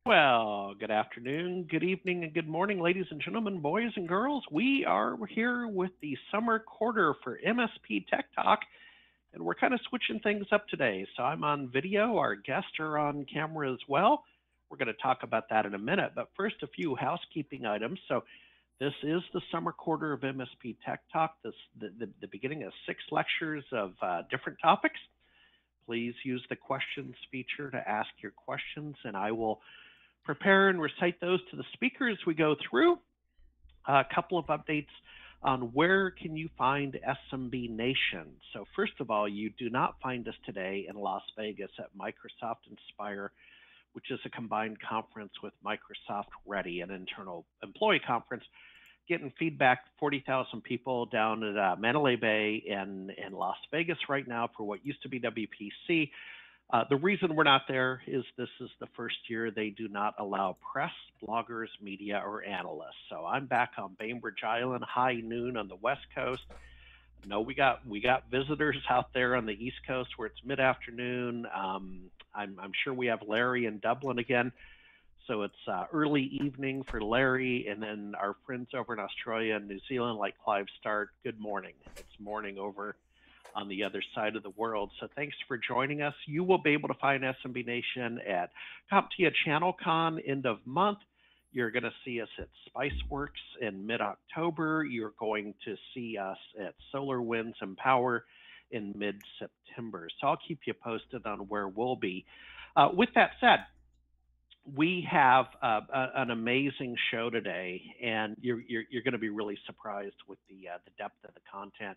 Well, good afternoon, good evening, and good morning, ladies and gentlemen, boys and girls. We are here with the summer quarter for MSP Tech Talk, and we're kind of switching things up today. So I'm on video, our guests are on camera as well. We're going to talk about that in a minute, but first, a few housekeeping items. So this is the summer quarter of MSP Tech Talk, the beginning of 6 lectures of different topics. Please use the questions feature to ask your questions, and I will prepare and recite those to the speaker as we go through. A couple of updates on where can you find SMB Nation. So first of all, you do not find us today in Las Vegas at Microsoft Inspire, which is a combined conference with Microsoft Ready, an internal employee conference. Getting feedback, 40,000 people down at Mandalay Bay in Las Vegas right now for what used to be WPC. The reason we're not there is this is the first year they do not allow press, bloggers, media, or analysts. So I'm back on Bainbridge Island, high noon on the West Coast. No, we got visitors out there on the East Coast where it's mid-afternoon. I'm sure we have Larry in Dublin again. So it's early evening for Larry, and then our friends over in Australia and New Zealand, like Clive Start, good morning. It's morning over on the other side of the world. So thanks for joining us. You will be able to find SMB Nation at CompTIA ChannelCon end of month. You're going to see us at Spiceworks in mid-October. You're going to see us at Solar Winds and Power in mid-September. So I'll keep you posted on where we'll be. With that said, we have an amazing show today, and you're going to be really surprised with the depth of the content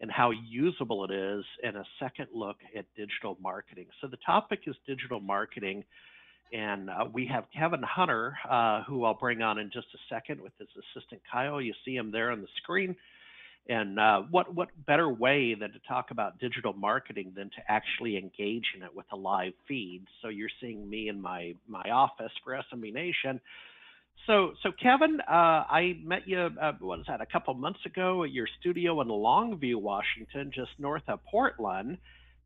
and how usable it is, and a second look at digital marketing. So the topic is digital marketing, and we have Kevin Hunter, who I'll bring on in just a second with his assistant Kyle. You see him there on the screen. And what better way than to talk about digital marketing than to actually engage in it with a live feed? So you're seeing me in my office for SMB Nation. So Kevin, I met you, what is that, a couple months ago at your studio in Longview, Washington, just north of Portland.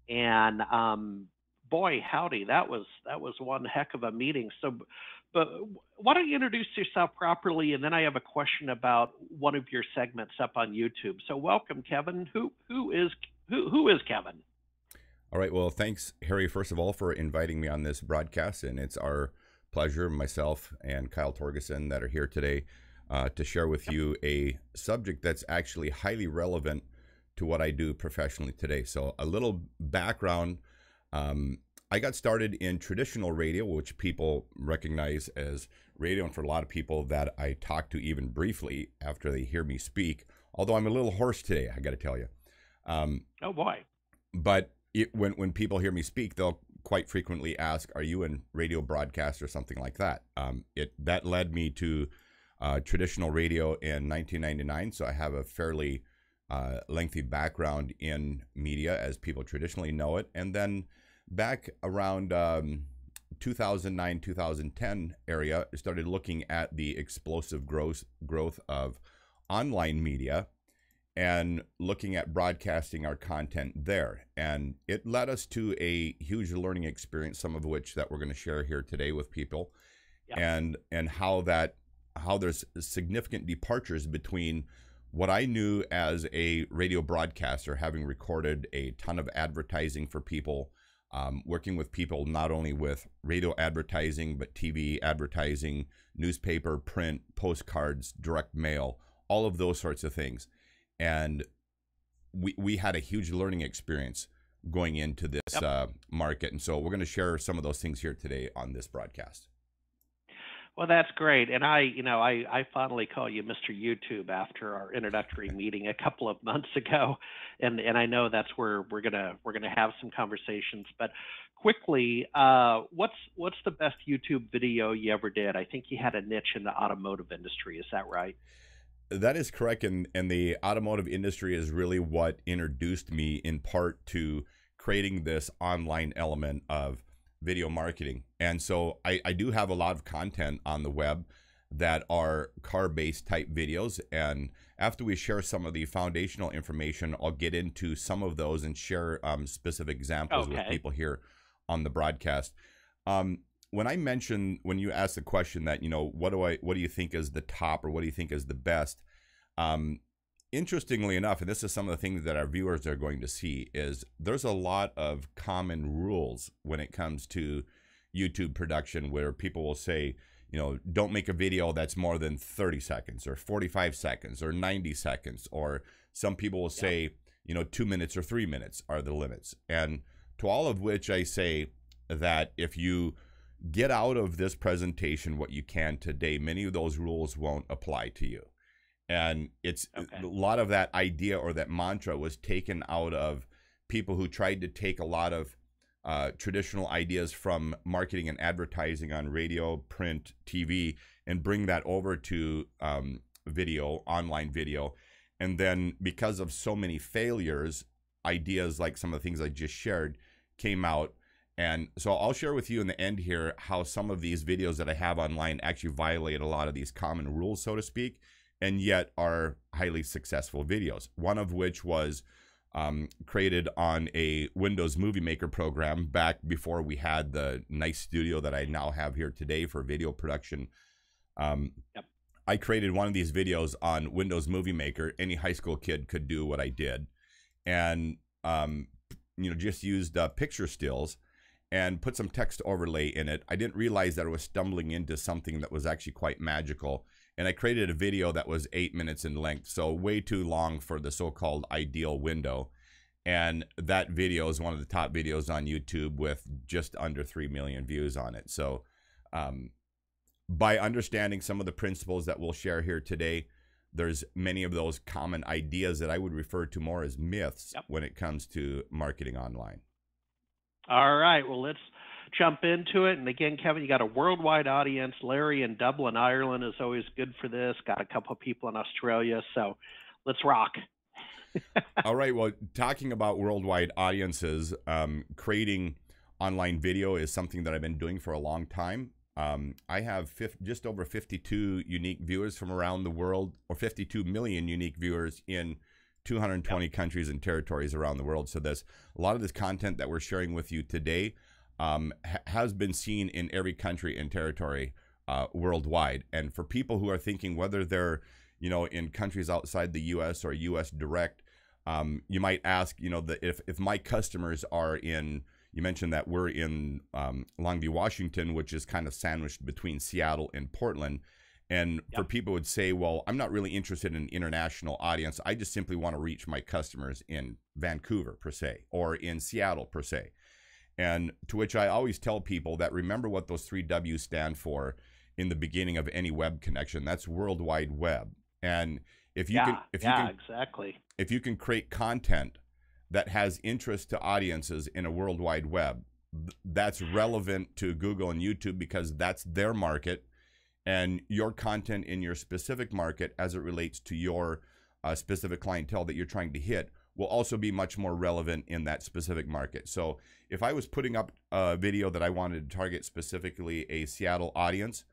And boy, howdy, that was one heck of a meeting. So, but why don't you introduce yourself properly, and then I have a question about one of your segments up on YouTube. So welcome, Kevin. Who is Kevin? All right. Well, thanks, Harry, first of all, for inviting me on this broadcast, and it's our pleasure, myself and Kyle Torgerson, that are here today to share with you a subject that's actually highly relevant to what I do professionally today. So a little background. I got started in traditional radio, which people recognize as radio, and for a lot of people that I talk to even briefly after they hear me speak, although I'm a little hoarse today, I got to tell you. Oh, boy. But when people hear me speak, they'll quite frequently ask, are you in radio broadcast or something like that? That led me to traditional radio in 1999, so I have a fairly lengthy background in media as people traditionally know it. And then back around 2009, 2010 area, I started looking at the explosive growth of online media and looking at broadcasting our content there. And it led us to a huge learning experience, some of which that we're going to share here today with people. Yep. And how there's significant departures between what I knew as a radio broadcaster, having recorded a ton of advertising for people, working with people not only with radio advertising, but TV advertising, newspaper, print, postcards, direct mail, all of those sorts of things. And we had a huge learning experience going into this market. And so we're going to share some of those things here today on this broadcast. Well, that's great. And I fondly call you Mr. YouTube after our introductory meeting a couple of months ago. And I know that's where we're gonna have some conversations. But quickly, what's the best YouTube video you ever did? I think you had a niche in the automotive industry. Is that right? That is correct. And the automotive industry is really what introduced me in part to creating this online element of video marketing. And so I do have a lot of content on the web that are car-based type videos. And after we share some of the foundational information, I'll get into some of those and share specific examples with people here on the broadcast. when I mention, when you ask the question that, you know, what do you think is the top, or what do you think is the best? Interestingly enough, and this is some of the things that our viewers are going to see, is there's a lot of common rules when it comes to YouTube production, where people will say, you know, don't make a video that's more than 30 seconds or 45 seconds or 90 seconds, or some people will say, you know, 2 minutes or 3 minutes are the limits. And to all of which I say that if you get out of this presentation what you can today, many of those rules won't apply to you. And it's a lot of that idea or that mantra was taken out of people who tried to take a lot of traditional ideas from marketing and advertising on radio, print, TV, and bring that over to video, online video. And then because of so many failures, ideas like some of the things I just shared came out. And so I'll share with you in the end here how some of these videos that I have online actually violate a lot of these common rules, so to speak, and yet are highly successful videos. One of which was created on a Windows Movie Maker program back before we had the nice studio that I now have here today for video production. I created one of these videos on Windows Movie Maker. Any high school kid could do what I did, and you know, just used picture stills and put some text overlay in it. I didn't realize that I was stumbling into something that was actually quite magical. And I created a video that was 8 minutes in length, so way too long for the so-called ideal window. And that video is one of the top videos on YouTube with just under 3 million views on it. So by understanding some of the principles that we'll share here today, there's many of those common ideas that I would refer to more as myths when it comes to marketing online. All right, well, let's jump into it. And again, Kevin, you got a worldwide audience. Larry in Dublin, Ireland is always good for this. Got a couple of people in Australia, so let's rock. All right, well, talking about worldwide audiences, creating online video is something that I've been doing for a long time. I have just over 52 unique viewers from around the world, or 52 million unique viewers in 220 countries and territories around the world. So there's a lot of this content that we're sharing with you today has been seen in every country and territory worldwide. And for people who are thinking whether they're, you know, in countries outside the U.S. or U.S. direct, you might ask, you know, if my customers are in, you mentioned that we're in Longview, Washington, which is kind of sandwiched between Seattle and Portland. And for people would say, well, I'm not really interested in an international audience. I just simply want to reach my customers in Vancouver, per se, or in Seattle, per se. And to which I always tell people that remember what those 3 W's stand for in the beginning of any web connection. That's World Wide Web. And if you if you can create content that has interest to audiences in a World Wide Web, that's relevant to Google and YouTube because that's their market. And your content in your specific market as it relates to your specific clientele that you're trying to hit will also be much more relevant in that specific market. So if I was putting up a video that I wanted to target specifically a Seattle audience,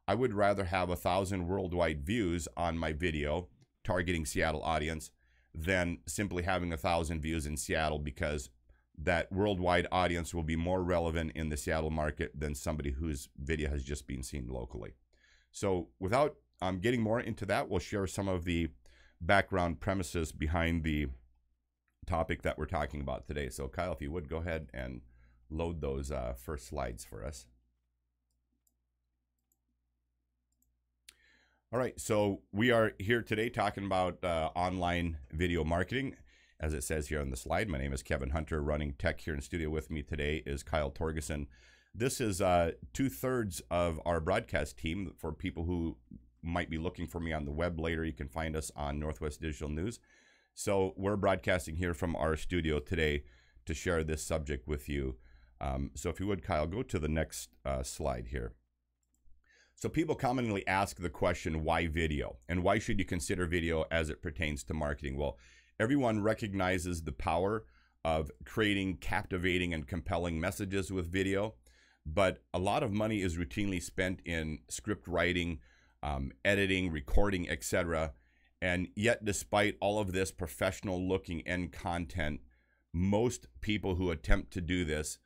I would rather have 1,000 worldwide views on my video targeting Seattle audience than simply having 1,000 views in Seattle, because that worldwide audience will be more relevant in the Seattle market than somebody whose video has just been seen locally. So without getting more into that, we'll share some of the background premises behind the topic that we're talking about today. So Kyle, if you would go ahead and load those first slides for us. All right, so we are here today talking about online video marketing. As it says here on the slide, my name is Kevin Hunter, running tech here in studio. With me today is Kyle Torgerson. This is 2/3 of our broadcast team. For people who might be looking for me on the web later, you can find us on NorthWest Digital News. So we're broadcasting here from our studio today to share this subject with you. So if you would, Kyle, go to the next slide here. So people commonly ask the question, why video? And why should you consider video as it pertains to marketing? Well, everyone recognizes the power of creating captivating and compelling messages with video, but a lot of money is routinely spent in script writing, editing, recording, etc. And yet, despite all of this professional looking end content, most people who attempt to do this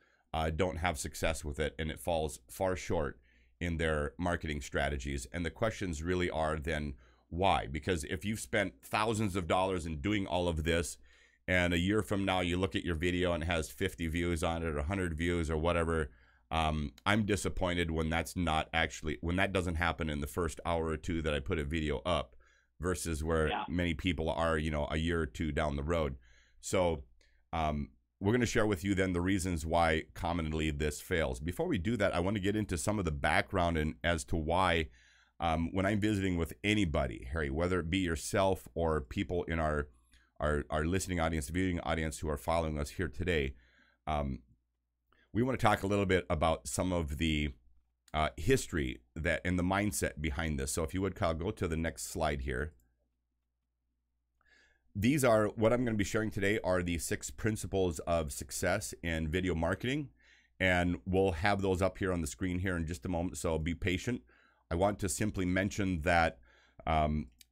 don't have success with it, and it falls far short in their marketing strategies. And the questions really are then why? Because if you've spent thousands of dollars in doing all of this, and a year from now you look at your video and it has 50 views on it or 100 views or whatever, I'm disappointed when when that doesn't happen in the first hour or two that I put a video up, versus where many people are, a year or two down the road. So we're going to share with you then the reasons why commonly this fails. Before we do that, I want to get into some of the background and as to why when I'm visiting with anybody, Harry, whether it be yourself or people in our listening audience, viewing audience who are following us here today, we want to talk a little bit about some of the history that and the mindset behind this. So if you would, Kyle, go to the next slide here. These are what I'm going to be sharing today are the 6 principles of success in video marketing, and we'll have those up here on the screen here in just a moment, so be patient. I want to simply mention that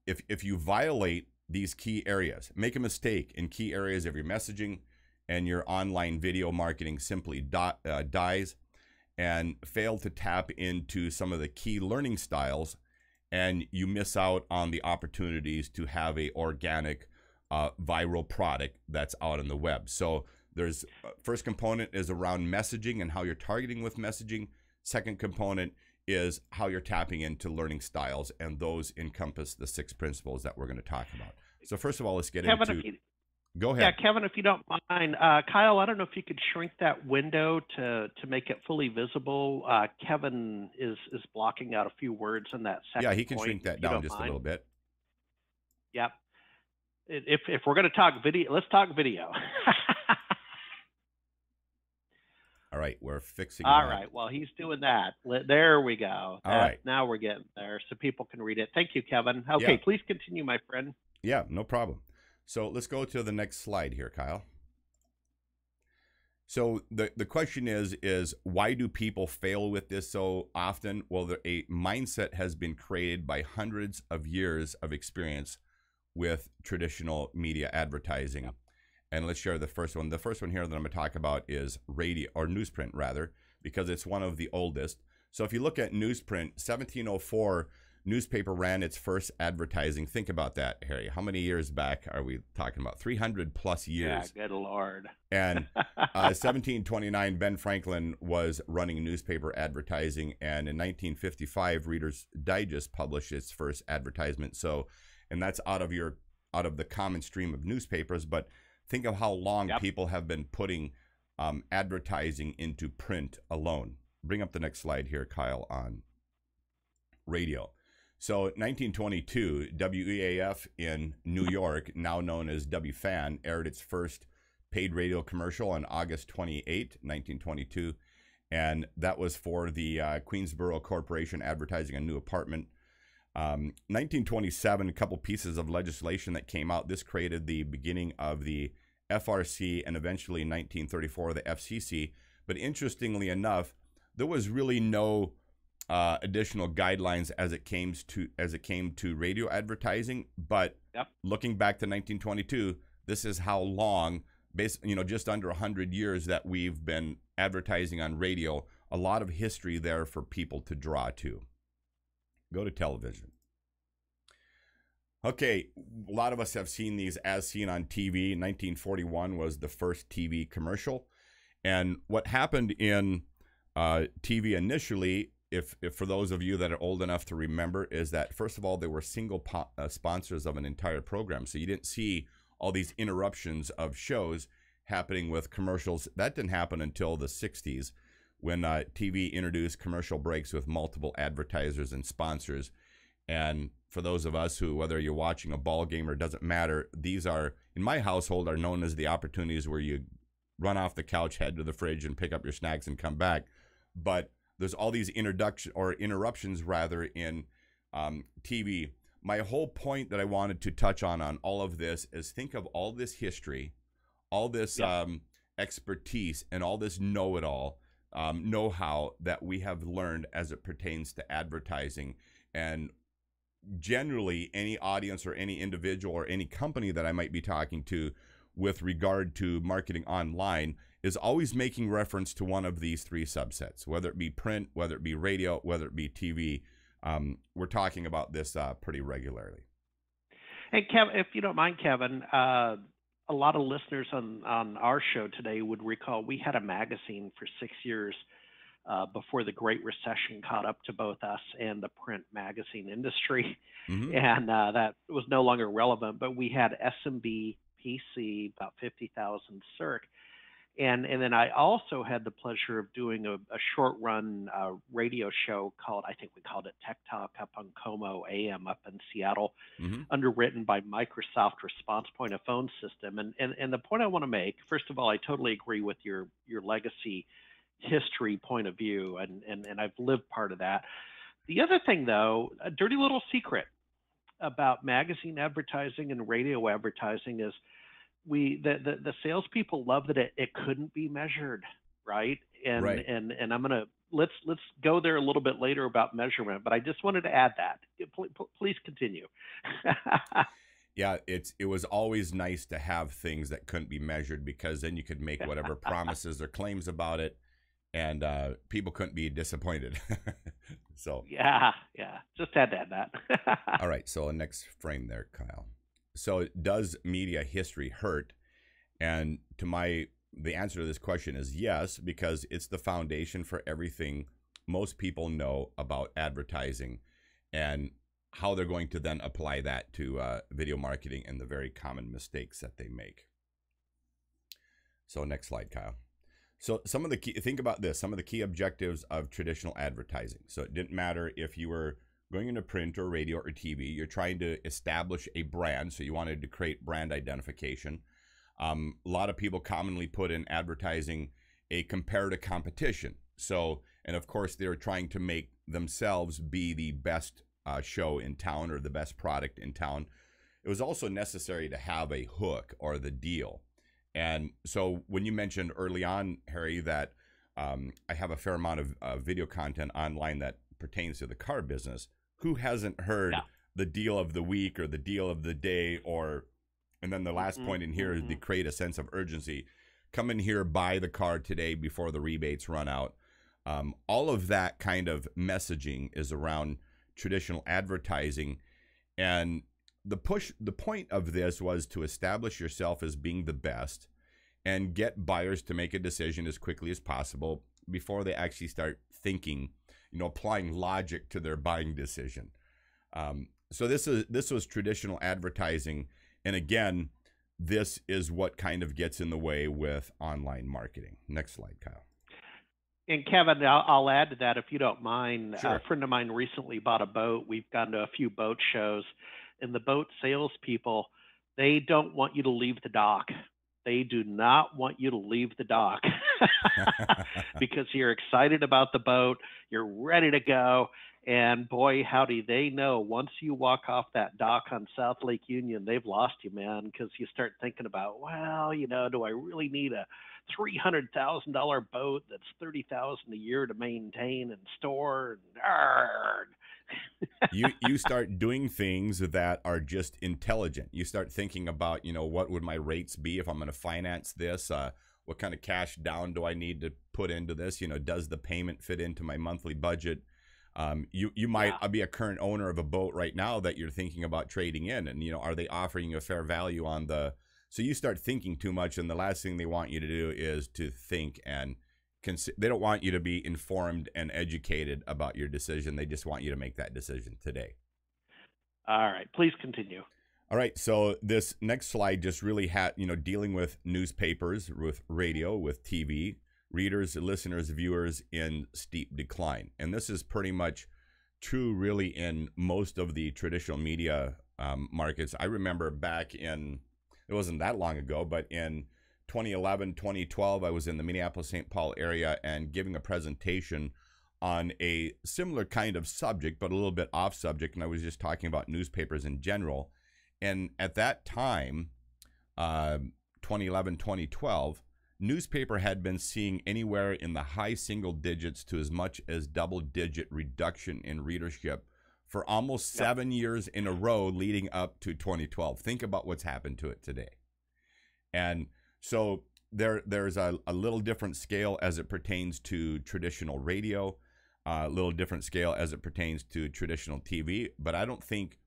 if you violate these key areas, make a mistake in key areas of your messaging, and your online video marketing simply dies, and fail to tap into some of the key learning styles, and you miss out on the opportunities to have a organic viral product that's out on the web. So there's first component is around messaging and how you're targeting with messaging. Second component is how you're tapping into learning styles, and those encompass the 6 principles that we're going to talk about. So first of all, let's get into... Go ahead. Yeah, Kevin, if you don't mind, Kyle, I don't know if you could shrink that window to make it fully visible. Kevin is blocking out a few words in that second Yeah, he can point, shrink that down just a little bit. Yep. If we're going to talk video, let's talk video. All right, we're fixing All that. right, well, he's doing that. There we go. All right. Now we're getting there so people can read it. Thank you, Kevin. Okay, please continue, my friend. Yeah, no problem. So let's go to the next slide here, Kyle. So the question is why do people fail with this so often? Well, a mindset has been created by hundreds of years of experience with traditional media advertising. Yep. And let's share the first one. The first one here that I'm going to talk about is radio, or newsprint rather, because it's one of the oldest. So if you look at newsprint, 1704, newspaper ran its first advertising. Think about that, Harry. How many years back are we talking about? 300 plus years. Yeah, good Lord. And 1729, Ben Franklin was running newspaper advertising. And in 1955, Reader's Digest published its first advertisement. So, and that's out of the common stream of newspapers. But think of how long people have been putting advertising into print alone. Bring up the next slide here, Kyle, on radio. So 1922, WEAF in New York, now known as WFAN, aired its first paid radio commercial on August 28, 1922. And that was for the Queensboro Corporation advertising a new apartment. 1927, a couple pieces of legislation that came out. This created the beginning of the FRC and eventually in 1934, the FCC. But interestingly enough, there was really no additional guidelines as it came to radio advertising. But looking back to 1922, this is how long, just under 100 years that we've been advertising on radio. A lot of history there for people to draw to. Go to television. Okay, a lot of us have seen these as seen on TV. 1941 was the first TV commercial. And what happened in TV initially, if for those of you that are old enough to remember, is that first of all, they were single sponsors of an entire program. So you didn't see all these interruptions of shows happening with commercials. That didn't happen until the 60s when TV introduced commercial breaks with multiple advertisers and sponsors. And for those of us who, whether you're watching a ball game or it doesn't matter, these are, in my household, are known as the opportunities where you run off the couch, head to the fridge and pick up your snacks and come back. But there's all these interruptions rather in TV. My whole point that I wanted to touch on all of this is think of all this history, all this expertise, and all this know-it-all, know-how that we have learned as it pertains to advertising. And generally, any audience or any individual or any company that I might be talking to with regard to marketing online, is always making reference to one of these three subsets, whether it be print, whether it be radio, whether it be TV. We're talking about this pretty regularly. And Kevin, if you don't mind, Kevin, a lot of listeners on our show today would recall we had a magazine for 6 years before the Great Recession caught up to both us and the print magazine industry, and that was no longer relevant. But we had SMB, PC, about 50,000 circ. And then I also had the pleasure of doing a short run radio show called, I think we called it Tech Talk, up on Como AM up in Seattle, underwritten by Microsoft Response Point of Phone System. And the point I want to make, first of all, I totally agree with your legacy history point of view, and I've lived part of that. The other thing, though, a dirty little secret about magazine advertising and radio advertising is the salespeople love that it couldn't be measured, right? And I'm gonna let's go there a little bit later about measurement, but I just wanted to add that. Please continue. Yeah, it was always nice to have things that couldn't be measured, because then you could make whatever promises or claims about it, and people couldn't be disappointed. So yeah, just had to add that. All right, so next frame there, Kyle. So does media history hurt? And the answer to this question is yes, because it's the foundation for everything most people know about advertising and how they're going to then apply that to video marketing and the very common mistakes that they make. So next slide, Kyle. So some of the key objectives of traditional advertising. So it didn't matter if you were going into print or radio or TV, you're trying to establish a brand. So you wanted to create brand identification. A lot of people commonly put in advertising a compare to competition. So, and of course, they're trying to make themselves be the best show in town or the best product in town. It was also necessary to have a hook or the deal. And so when you mentioned early on, Harry, that I have a fair amount of video content online that pertains to the car business, who hasn't heard the deal of the week or the deal of the day, and then the last point in here is to create a sense of urgency. Come in here, buy the car today before the rebates run out. All of that kind of messaging is around traditional advertising. And the point of this was to establish yourself as being the best and get buyers to make a decision as quickly as possible before they actually start thinking, applying logic to their buying decision. So this was traditional advertising. And again, this is what kind of gets in the way with online marketing. Next slide, Kyle. And Kevin, I'll add to that if you don't mind. Sure. A friend of mine recently bought a boat. We've gone to a few boat shows, and the boat salespeople, they don't want you to leave the dock. They do not want you to leave the dock because you're excited about the boat, you're ready to go, and boy, howdy, they know once you walk off that dock on South Lake Union, they've lost you, man, because you start thinking about, well, do I really need a $300,000 boat that's $30,000 a year to maintain and store? You start doing things that are just intelligent. You start thinking about, what would my rates be if I'm going to finance this? What kind of cash down do I need to put into this? Does the payment fit into my monthly budget? You might be a current owner of a boat right now that you're thinking about trading in, and are they offering you a fair value on the? So you start thinking too much, and the last thing they want you to do is to think and they don't want you to be informed and educated about your decision. They just want you to make that decision today. All right, please continue. All right, so this next slide just really had, dealing with newspapers, with radio, with TV, readers, listeners, viewers in steep decline. And this is pretty much true really in most of the traditional media markets. I remember back in, it wasn't that long ago, but in 2011, 2012, I was in the Minneapolis-St. Paul area and giving a presentation on a similar kind of subject, but a little bit off subject. And I was just talking about newspapers in general. And at that time, 2011, 2012, newspaper had been seeing anywhere in the high single digits to as much as double-digit reduction in readership for almost 7 years in a row leading up to 2012. Think about what's happened to it today. And so there's a little different scale as it pertains to traditional radio, a little different scale as it pertains to traditional TV. But I don't think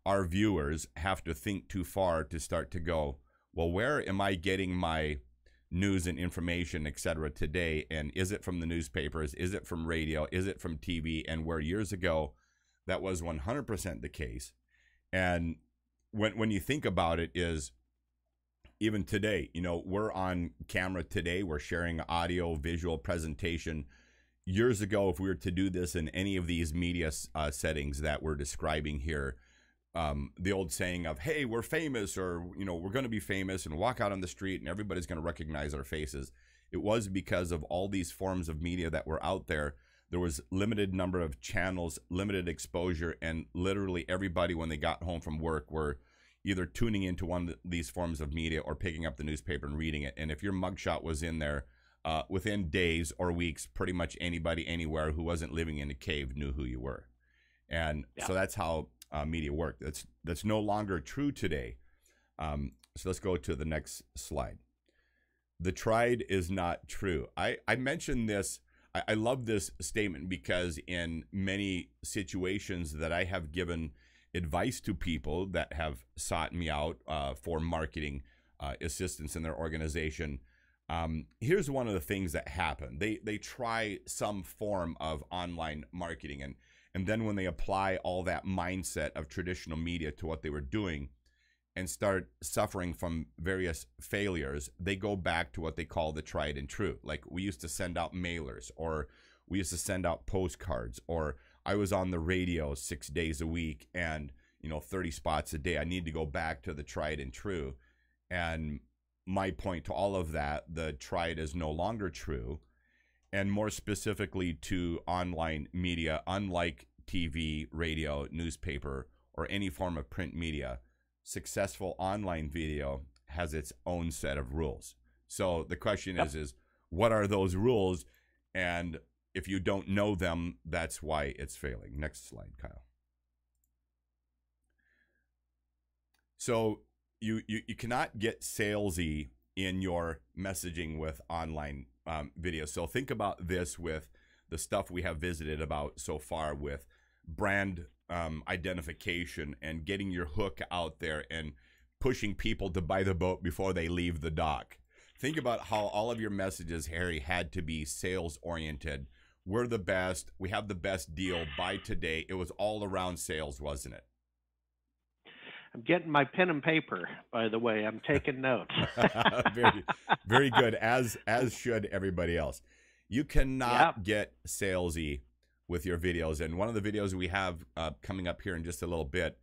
our viewers have to think too far to start to go, well, where am I getting my news and information, et cetera, today? And is it from the newspapers? Is it from radio? Is it from TV? And where years ago that was 100% the case. And when you think about it, is even today, you know, we're on camera today, we're sharing audio, visual presentation. Years ago, if we were to do this in any of these media settings that we're describing here, the old saying of, hey, we're famous, or, you know, we're going to be famous and walk out on the street and everybody's going to recognize our faces. It was because of all these forms of media that were out there. There was limited number of channels, limited exposure, and literally everybody, when they got home from work, were either tuning into one of these forms of media or picking up the newspaper and reading it. And if your mugshot was in there, within days or weeks, pretty much anybody anywhere who wasn't living in a cave knew who you were. And so that's how media worked. That's no longer true today. So let's go to the next slide. The tried is not true. I mentioned this. I love this statement because in many situations that I have given advice to people that have sought me out for marketing assistance in their organization, here's one of the things that happen. They try some form of online marketing, and then when they apply all that mindset of traditional media to what they were doing and start suffering from various failures, they go back to what they call the tried and true. Like, we used to send out mailers, or we used to send out postcards, or I was on the radio 6 days a week and, you know, 30 spots a day. I need to go back to the tried and true. And my point to all of that, the tried is no longer true. And more specifically to online media, unlike TV, radio, newspaper, or any form of print media, successful online video has its own set of rules. So the question is what are those rules? And if you don't know them, that's why it's failing. Next slide, Kyle. So you cannot get salesy in your messaging with online video. So think about this with the stuff we have visited about so far with brand identification and getting your hook out there and pushing people to buy the boat before they leave the dock. Think about how all of your messages, Harry, had to be sales oriented. We're the best. We have the best deal. Buy today. It was all around sales, wasn't it? I'm getting my pen and paper, by the way. I'm taking notes. very, very good, as should everybody else. You cannot get salesy with your videos. And one of the videos we have coming up here in just a little bit,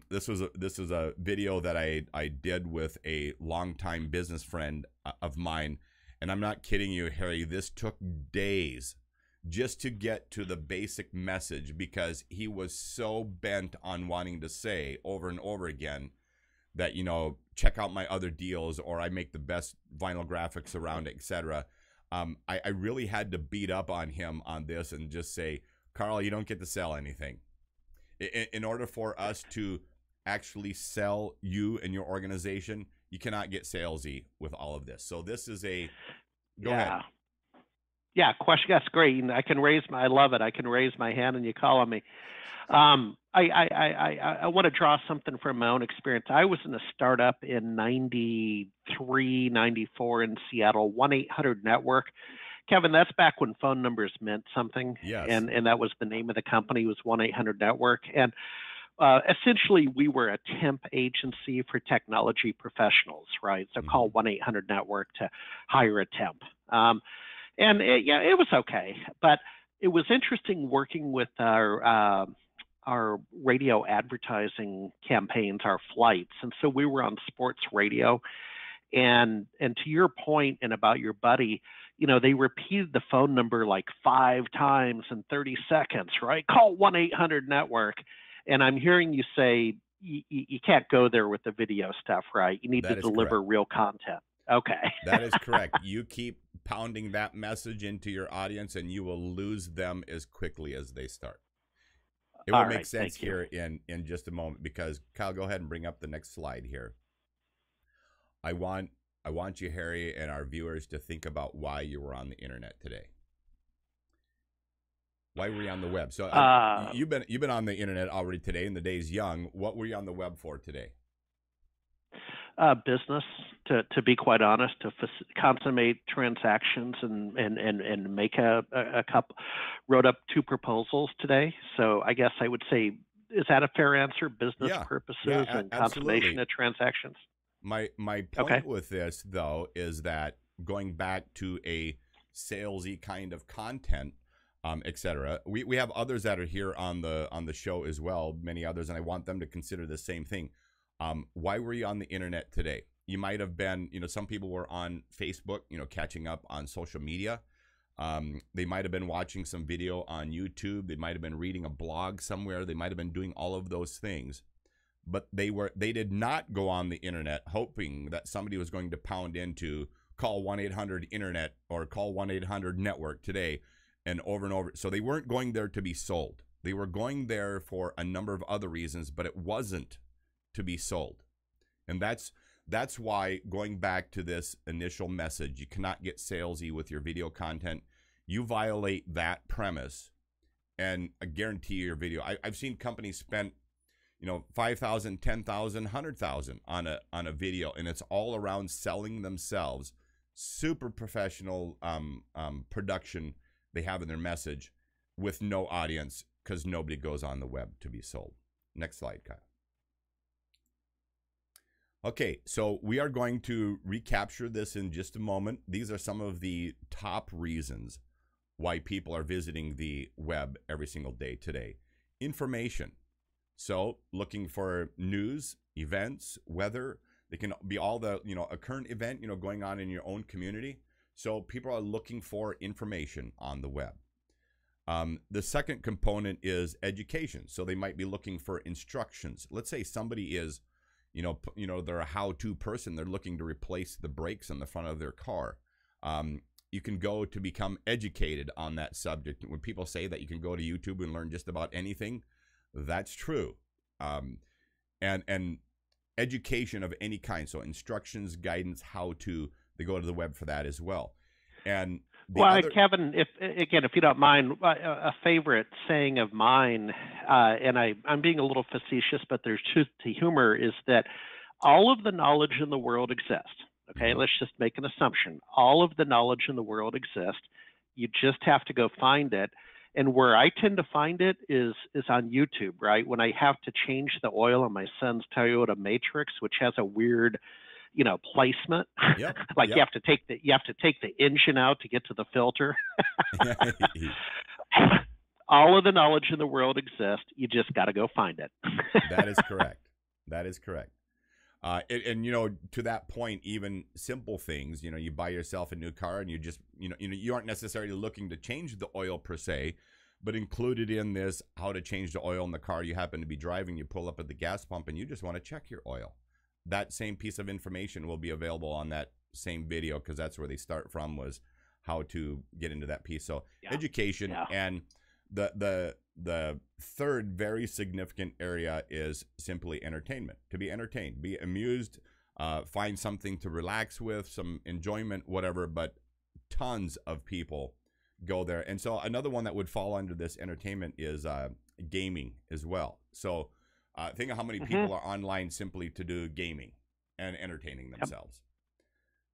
this was a video that I did with a longtime business friend of mine. And I'm not kidding you, Harry, this took days just to get to the basic message, because he was so bent on wanting to say over and over again that, you know, check out my other deals, or I make the best vinyl graphics around it, etc. I really had to beat up on him on this and just say, Carl, you don't get to sell anything. In order for us to actually sell you and your organization, you cannot get salesy with all of this. So this is a, go ahead. Yeah, question. That's great. I love it. I can raise my hand and you call on me. I want to draw something from my own experience. I was in a startup in 93, 94 in Seattle, 1-800 Network. Kevin, that's back when phone numbers meant something. Yes. And that was the name of the company, was 1-800 Network. And essentially, we were a temp agency for technology professionals, right? So call 1-800 Network to hire a temp. And it was okay, but it was interesting working with our radio advertising campaigns, our flights. And so we were on sports radio. And to your point and about your buddy, you know, they repeated the phone number like 5 times in 30 seconds, right? Call 1-800 Network. And I'm hearing you say you can't go there with the video stuff, right? You need to deliver real content. Okay. That is correct. You keep pounding that message into your audience and you will lose them as quickly as they start. It will make sense here in just a moment, because Kyle, go ahead and bring up the next slide here. I want I want you, Harry, and our viewers to think about why you were on the internet today. Why were you on the web? So you've been on the internet already today, and the day's young. What were you on the web for today? Business, to be quite honest, to consummate transactions and make a couple. Wrote up 2 proposals today. So I guess I would say, is that a fair answer? Business purposes and consummation of transactions. My point with this, though, is that going back to a salesy kind of content, etc. We have others that are here on the show as well, many others, and I want them to consider the same thing. Why were you on the internet today? You might have been, some people were on Facebook, catching up on social media. They might have been watching some video on YouTube. They might have been reading a blog somewhere. They might have been doing all of those things, but they did not go on the internet hoping that somebody was going to pound into call 1-800-INTERNET or call 1-800-NETWORK today and over. So they weren't going there to be sold. They were going there for a number of other reasons, but it wasn't to be sold. And that's why, going back to this initial message, you cannot get salesy with your video content. You violate that premise, and I guarantee you your video. I've seen companies spend, $5,000, $10,000, $100,000 on a video, and it's all around selling themselves. Super professional production they have in their message with no audience, because nobody goes on the web to be sold. Next slide, Kyle. Okay, so we are going to recapture this in just a moment. These are some of the top reasons why people are visiting the web every single day today. Information. So looking for news, events, weather. They can be all the, a current event, going on in your own community. So people are looking for information on the web. The second component is education. So they might be looking for instructions. Let's say somebody is, they're a how-to person. They're looking to replace the brakes on the front of their car. You can go to become educated on that subject. When people say that you can go to YouTube and learn just about anything, that's true. And education of any kind. So instructions, guidance, how-to, they go to the web for that as well. And Kevin, if you don't mind, a favorite saying of mine, and I'm being a little facetious, but there's truth to humor, is that all of the knowledge in the world exists. Okay, mm-hmm. Let's just make an assumption. All of the knowledge in the world exists. You just have to go find it. And where I tend to find it is on YouTube, right? When I have to change the oil on my son's Toyota Matrix, which has a weird placement. Yep, like yep. you have to take the engine out to get to the filter. All of the knowledge in the world exists. You just got to go find it. That is correct. That is correct. And to that point, even simple things, you buy yourself a new car and you just, you aren't necessarily looking to change the oil per se, but included in this, how to change the oil in the car you happen to be driving. You pull up at the gas pump and you just want to check your oil. That same piece of information will be available on that same video, because that's where they start from, was how to get into that piece. So education. And the third very significant area is simply entertainment. To be entertained, be amused, find something to relax with, some enjoyment, whatever. But tons of people go there. And so another one that would fall under this entertainment is gaming as well. So think of how many people are online simply to do gaming and entertaining themselves.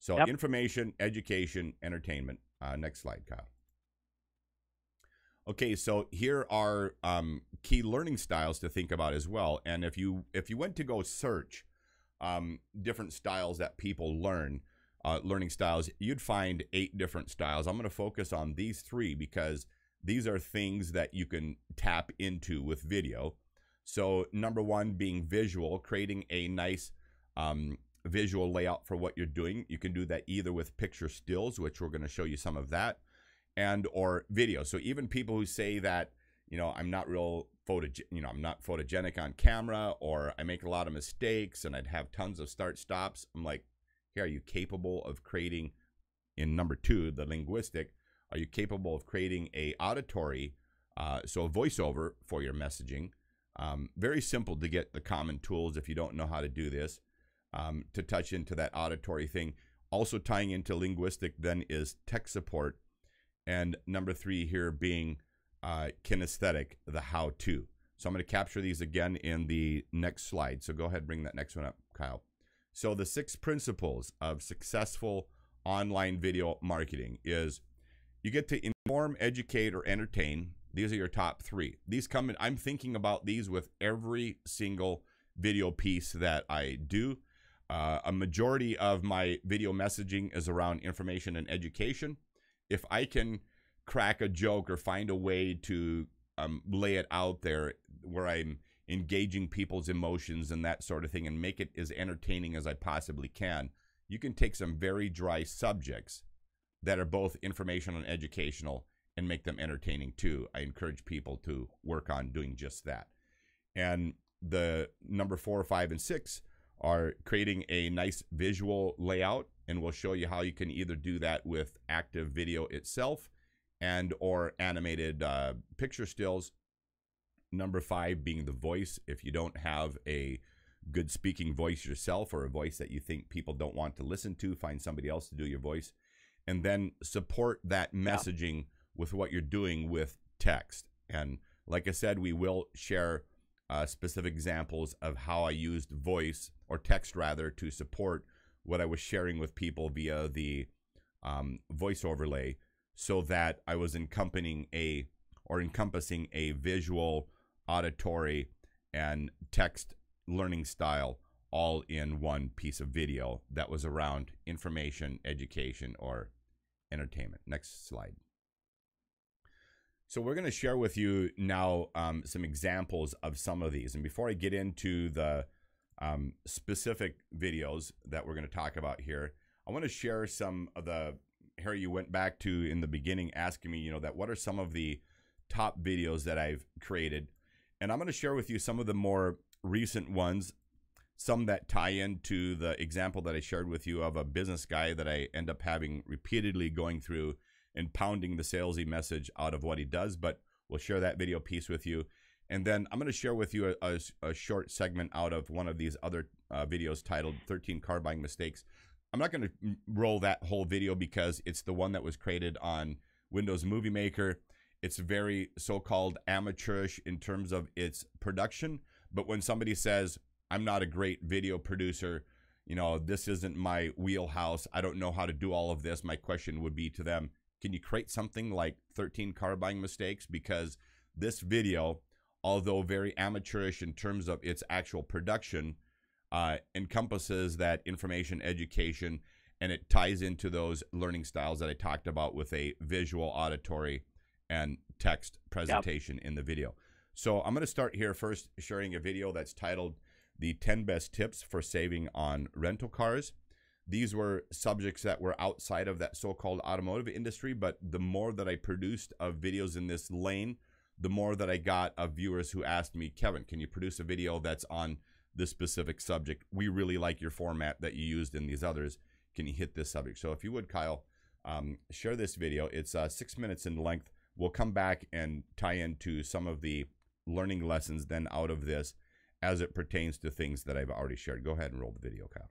So information, education, entertainment. Next slide, Kyle. Okay, so here are key learning styles to think about as well. And if you went to go search different styles that people learn, learning styles, you'd find 8 different styles. I'm going to focus on these 3 because these are things that you can tap into with video. So number 1 being visual, creating a nice visual layout for what you're doing. You can do that either with picture stills, which we're going to show you some of that, and or video. So even people who say that, I'm not I'm not photogenic on camera, or I make a lot of mistakes and I'd have tons of start stops. I'm like, here, are you capable of creating, in number 2, the linguistic, are you capable of creating a auditory, so a voiceover for your messaging? Very simple to get the common tools if you don't know how to do this, to touch into that auditory thing. Also tying into linguistic then is tech support. And number 3 here being kinesthetic, the how-to. So I'm going to capture these again in the next slide. So go ahead and bring that next one up, Kyle. So the 6 principles of successful online video marketing is you get to inform, educate, or entertain. These are your top 3. These come in, I'm thinking about these with every single video piece that I do. A majority of my video messaging is around information and education. If I can crack a joke or find a way to lay it out there where I'm engaging people's emotions and that sort of thing and make it as entertaining as I possibly can, you can take some very dry subjects that are both informational and educational and make them entertaining too. I encourage people to work on doing just that. And the number 4, 5, and 6 are creating a nice visual layout, and we'll show you how you can either do that with active video itself and or animated picture stills. Number 5 being the voice. If you don't have a good speaking voice yourself, or a voice that you think people don't want to listen to, find somebody else to do your voice. And then support that messaging with what you're doing with text. And like I said, we will share specific examples of how I used voice, or text rather, to support what I was sharing with people via the voice overlay, so that I was encompassing a visual, auditory, and text learning style all in one piece of video that was around information, education, or entertainment. Next slide. So we're going to share with you now some examples of some of these. And before I get into the specific videos that we're going to talk about here, I want to share some of the, Harry, you went back to in the beginning asking me, that what are some of the top videos that I've created. And I'm going to share with you some of the more recent ones, some that tie into the example that I shared with you of a business guy that I end up having repeatedly going through and pounding the salesy message out of what he does. But we'll share that video piece with you. And then I'm going to share with you a short segment out of one of these other videos titled 13 Car Buying Mistakes. I'm not going to roll that whole video because it's the one that was created on Windows Movie Maker. It's very so-called amateurish in terms of its production. But when somebody says, I'm not a great video producer, this isn't my wheelhouse, I don't know how to do all of this, my question would be to them, can you create something like 13 Car Buying Mistakes? Because this video, although very amateurish in terms of its actual production, encompasses that information, education, and it ties into those learning styles that I talked about with a visual, auditory, and text presentation in the video. So I'm going to start here first sharing a video that's titled The 10 Best Tips for Saving on Rental Cars. These were subjects that were outside of that so-called automotive industry, but the more that I produced of videos in this lane, the more that I got of viewers who asked me, Kevin, can you produce a video that's on this specific subject? We really like your format that you used in these others. Can you hit this subject? So if you would, Kyle, share this video. It's 6 minutes in length. We'll come back and tie into some of the learning lessons then out of this as it pertains to things that I've already shared. Go ahead and roll the video, Kyle.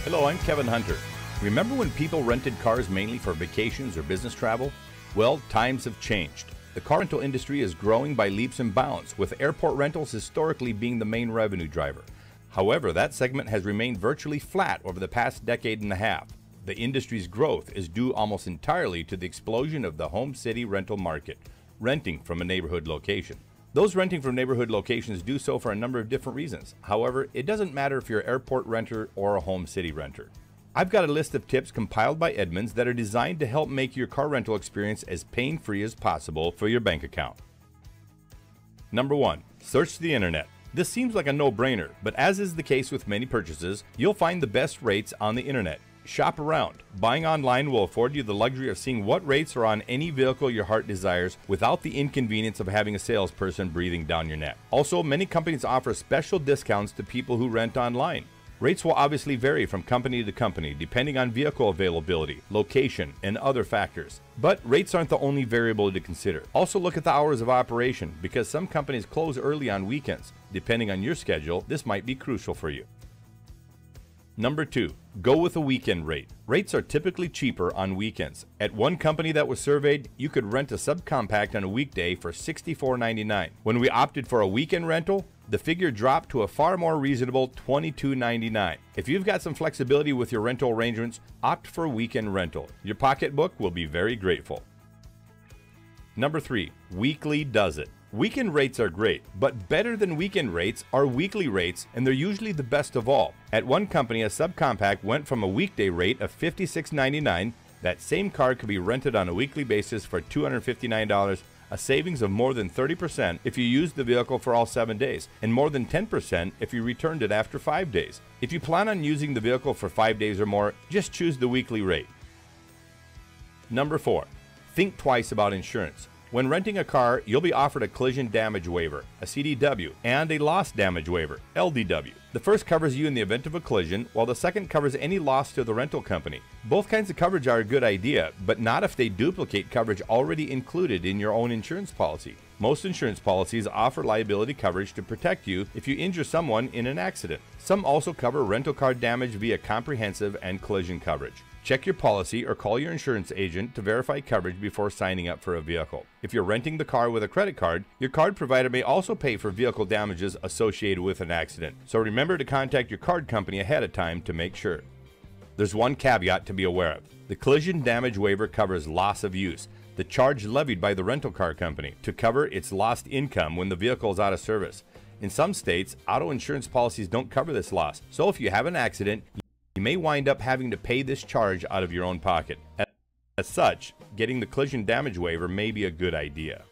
Hello, I'm Kevin Hunter. Remember when people rented cars mainly for vacations or business travel? Well, times have changed. The car rental industry is growing by leaps and bounds, with airport rentals historically being the main revenue driver. However, that segment has remained virtually flat over the past decade and a half. The industry's growth is due almost entirely to the explosion of the home city rental market, renting from a neighborhood location. Those renting from neighborhood locations do so for a number of different reasons. However, it doesn't matter if you're an airport renter or a home city renter. I've got a list of tips compiled by Edmunds that are designed to help make your car rental experience as pain-free as possible for your bank account. Number 1, search the internet. This seems like a no-brainer, but as is the case with many purchases, you'll find the best rates on the internet. Shop around. Buying online will afford you the luxury of seeing what rates are on any vehicle your heart desires without the inconvenience of having a salesperson breathing down your neck. Also, many companies offer special discounts to people who rent online. Rates will obviously vary from company to company depending on vehicle availability, location, and other factors. But rates aren't the only variable to consider. Also look at the hours of operation because some companies close early on weekends. Depending on your schedule, this might be crucial for you. Number 2, go with a weekend rate. Rates are typically cheaper on weekends. At one company that was surveyed, you could rent a subcompact on a weekday for $64.99. When we opted for a weekend rental, the figure dropped to a far more reasonable $22.99. If you've got some flexibility with your rental arrangements, opt for a weekend rental. Your pocketbook will be very grateful. Number 3, weekly does it. Weekend rates are great, but better than weekend rates are weekly rates, and they're usually the best of all. At one company, a subcompact went from a weekday rate of $56.99. That same car could be rented on a weekly basis for $259, a savings of more than 30% if you used the vehicle for all 7 days, and more than 10% if you returned it after 5 days. If you plan on using the vehicle for 5 days or more, just choose the weekly rate. Number 4, think twice about insurance. When renting a car, you'll be offered a collision damage waiver, a CDW, and a loss damage waiver, LDW. The first covers you in the event of a collision, while the second covers any loss to the rental company. Both kinds of coverage are a good idea, but not if they duplicate coverage already included in your own insurance policy. Most insurance policies offer liability coverage to protect you if you injure someone in an accident. Some also cover rental car damage via comprehensive and collision coverage. Check your policy or call your insurance agent to verify coverage before signing up for a vehicle. If you're renting the car with a credit card, your card provider may also pay for vehicle damages associated with an accident. So remember to contact your card company ahead of time to make sure. There's one caveat to be aware of. The collision damage waiver covers loss of use, the charge levied by the rental car company to cover its lost income when the vehicle is out of service. In some states, auto insurance policies don't cover this loss. So if you have an accident, you may wind up having to pay this charge out of your own pocket. As such, getting the collision damage waiver may be a good idea.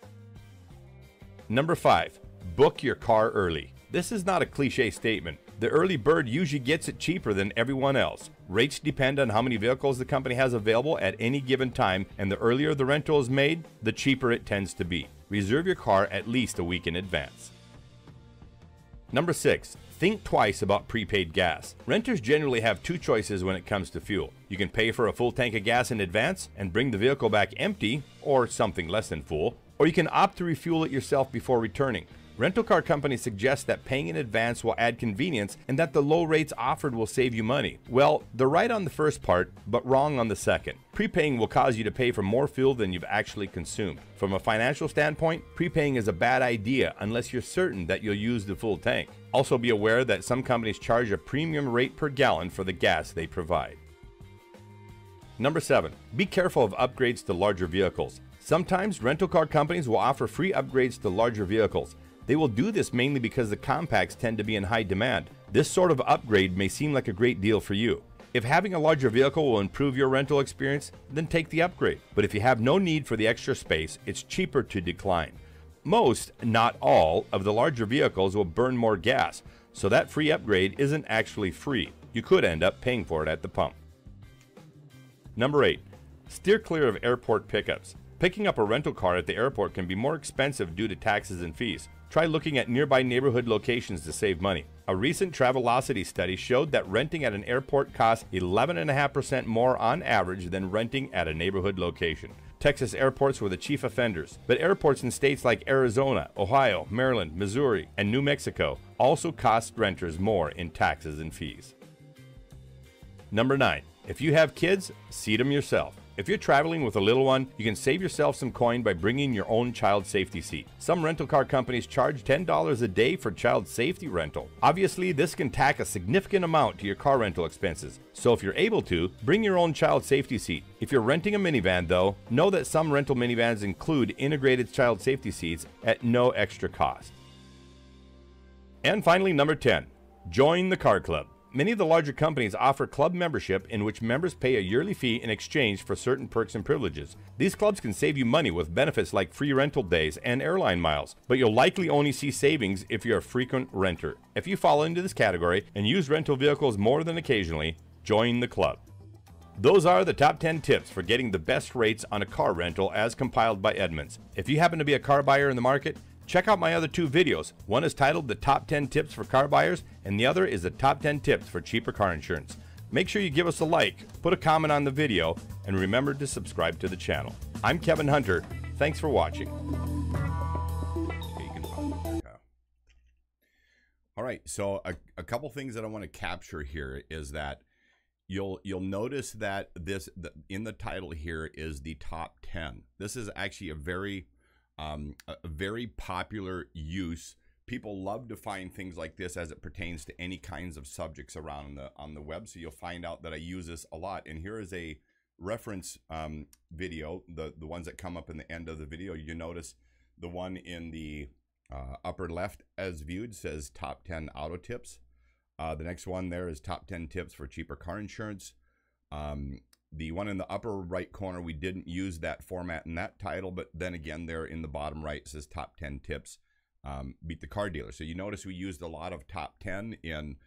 Number 5, book your car early. This is not a cliche statement. The early bird usually gets it cheaper than everyone else. Rates depend on how many vehicles the company has available at any given time, and the earlier the rental is made, the cheaper it tends to be. Reserve your car at least a week in advance. Number 6, think twice about prepaid gas. Renters generally have two choices when it comes to fuel. You can pay for a full tank of gas in advance and bring the vehicle back empty, or something less than full, or you can opt to refuel it yourself before returning. Rental car companies suggest that paying in advance will add convenience and that the low rates offered will save you money. Well, they're right on the first part, but wrong on the second. Prepaying will cause you to pay for more fuel than you've actually consumed. From a financial standpoint, prepaying is a bad idea unless you're certain that you'll use the full tank. Also be aware that some companies charge a premium rate per gallon for the gas they provide. Number 7, be careful of upgrades to larger vehicles. Sometimes rental car companies will offer free upgrades to larger vehicles. They will do this mainly because the compacts tend to be in high demand. This sort of upgrade may seem like a great deal for you. If having a larger vehicle will improve your rental experience, then take the upgrade. But if you have no need for the extra space, it's cheaper to decline. Most, not all, of the larger vehicles will burn more gas, so that free upgrade isn't actually free. You could end up paying for it at the pump. Number 8, steer clear of airport pickups. Picking up a rental car at the airport can be more expensive due to taxes and fees. Try looking at nearby neighborhood locations to save money. A recent Travelocity study showed that renting at an airport costs 11.5% more on average than renting at a neighborhood location. Texas airports were the chief offenders, but airports in states like Arizona, Ohio, Maryland, Missouri, and New Mexico also cost renters more in taxes and fees. Number 9, if you have kids, seat them yourself. If you're traveling with a little one, you can save yourself some coin by bringing your own child safety seat. Some rental car companies charge $10 a day for child safety rental. Obviously, this can tack a significant amount to your car rental expenses. So if you're able to, bring your own child safety seat. If you're renting a minivan though, know that some rental minivans include integrated child safety seats at no extra cost. And finally, number 10, join the car club. Many of the larger companies offer club membership in which members pay a yearly fee in exchange for certain perks and privileges. These clubs can save you money with benefits like free rental days and airline miles, but you'll likely only see savings if you're a frequent renter. If you fall into this category and use rental vehicles more than occasionally, join the club. Those are the top 10 tips for getting the best rates on a car rental as compiled by Edmunds. If you happen to be a car buyer in the market, check out my other two videos. One is titled The Top 10 Tips for Car Buyers, and the other is The Top 10 Tips for Cheaper Car Insurance. Make sure you give us a like, put a comment on the video, and remember to subscribe to the channel. I'm Kevin Hunter. Thanks for watching. All right. right. So a couple things that I want to capture here is that you'll notice that in the title here is the top 10. This is actually a very popular use. People love to find things like this as it pertains to any kinds of subjects around on the web. So you'll find out that I use this a lot. And here is a reference video, the ones that come up in the end of the video. You notice the one in the upper left as viewed says top 10 auto tips. The next one there is top 10 tips for cheaper car insurance. The one in the upper right corner, we didn't use that format in that title, but then again, there in the bottom right it says top 10 tips. Beat the car dealer. So you notice we used a lot of top 10 in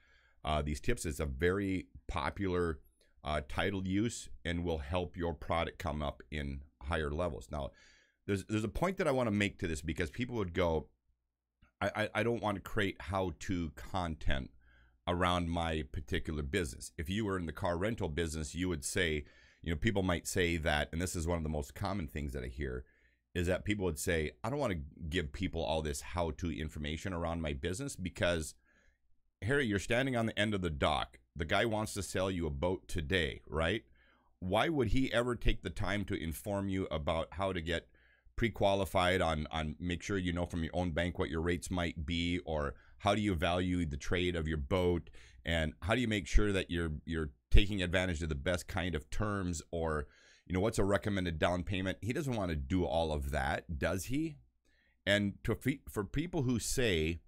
these tips. It's a very popular title use and will help your product come up in higher levels. Now, there's a point that I want to make to this, because people would go, I don't want to create how-to content around my particular business. If you were in the car rental business, you would say, people might say that, and this is one of the most common things that I hear, is that people would say, I don't want to give people all this how-to information around my business because, Harry, you're standing on the end of the dock. The guy wants to sell you a boat today, right? Why would he ever take the time to inform you about how to get pre-qualified on make sure you know from your own bank what your rates might be, or how do you value the trade of your boat, and how do you make sure that you're taking advantage of the best kind of terms, or what's a recommended down payment? He doesn't want to do all of that, does he? And for people who say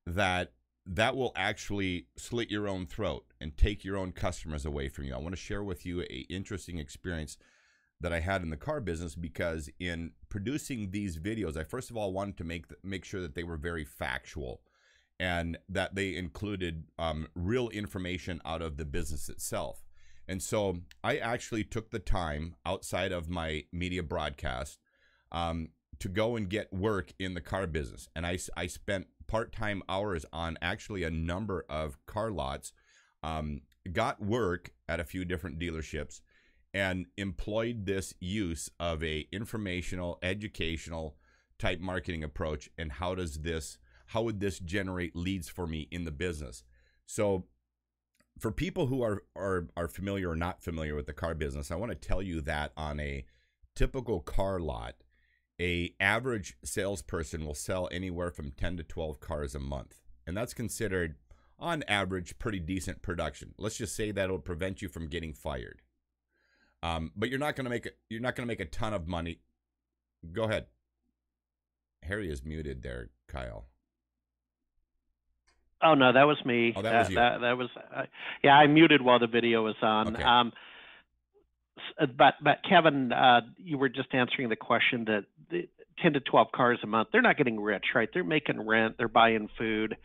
that will actually slit your own throat and take your own customers away from you, I want to share with you an interesting experience that I had in the car business, because in producing these videos, I first of all wanted to make sure that they were very factual and that they included real information out of the business itself. And so I actually took the time outside of my media broadcast to go and get work in the car business. And I spent part-time hours on actually a number of car lots, got work at a few different dealerships, and employed this use of a informational, educational type marketing approach. And how would this generate leads for me in the business? So for people who are familiar or not familiar with the car business, I want to tell you that on a typical car lot, a average salesperson will sell anywhere from 10 to 12 cars a month. And that's considered, on average, pretty decent production. Let's just say that it'll prevent you from getting fired. But you're not going to make a ton of money. Go ahead. Harry is muted there, Kyle. Oh no, that was me. Oh, that was you. That was yeah. I muted while the video was on. Okay. But Kevin, you were just answering the question that 10 to 12 cars a month. They're not getting rich, right? They're making rent. They're buying food,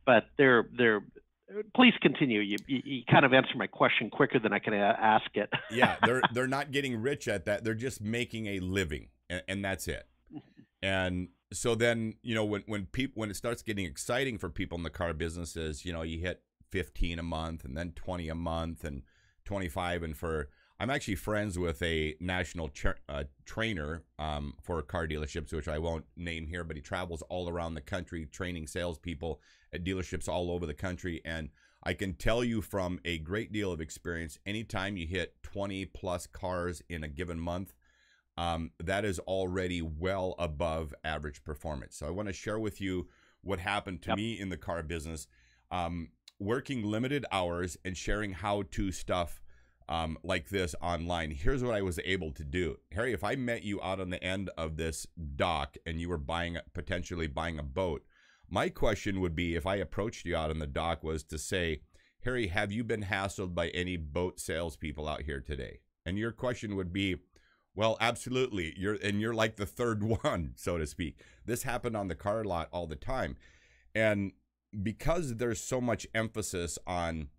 but they're. Please continue. You kind of answered my question quicker than I could ask it. Yeah, they're not getting rich at that. They're just making a living, and that's it. And so then, when it starts getting exciting for people in the car business is, you hit 15 a month, and then 20 a month, and 25. And I'm actually friends with a national trainer for car dealerships, which I won't name here, but he travels all around the country training salespeople at dealerships all over the country. And I can tell you from a great deal of experience, anytime you hit 20 plus cars in a given month, that is already well above average performance. So I want to share with you what happened to me in the car business, working limited hours and sharing how-to stuff like this online. Here's what I was able to do. Harry, if I met you out on the end of this dock and you were potentially buying a boat, my question would be, if I approached you out on the dock, was to say, Harry, have you been hassled by any boat salespeople out here today? And your question would be, well, absolutely. You're like the third one, so to speak. This happened on the car lot all the time. And because there's so much emphasis on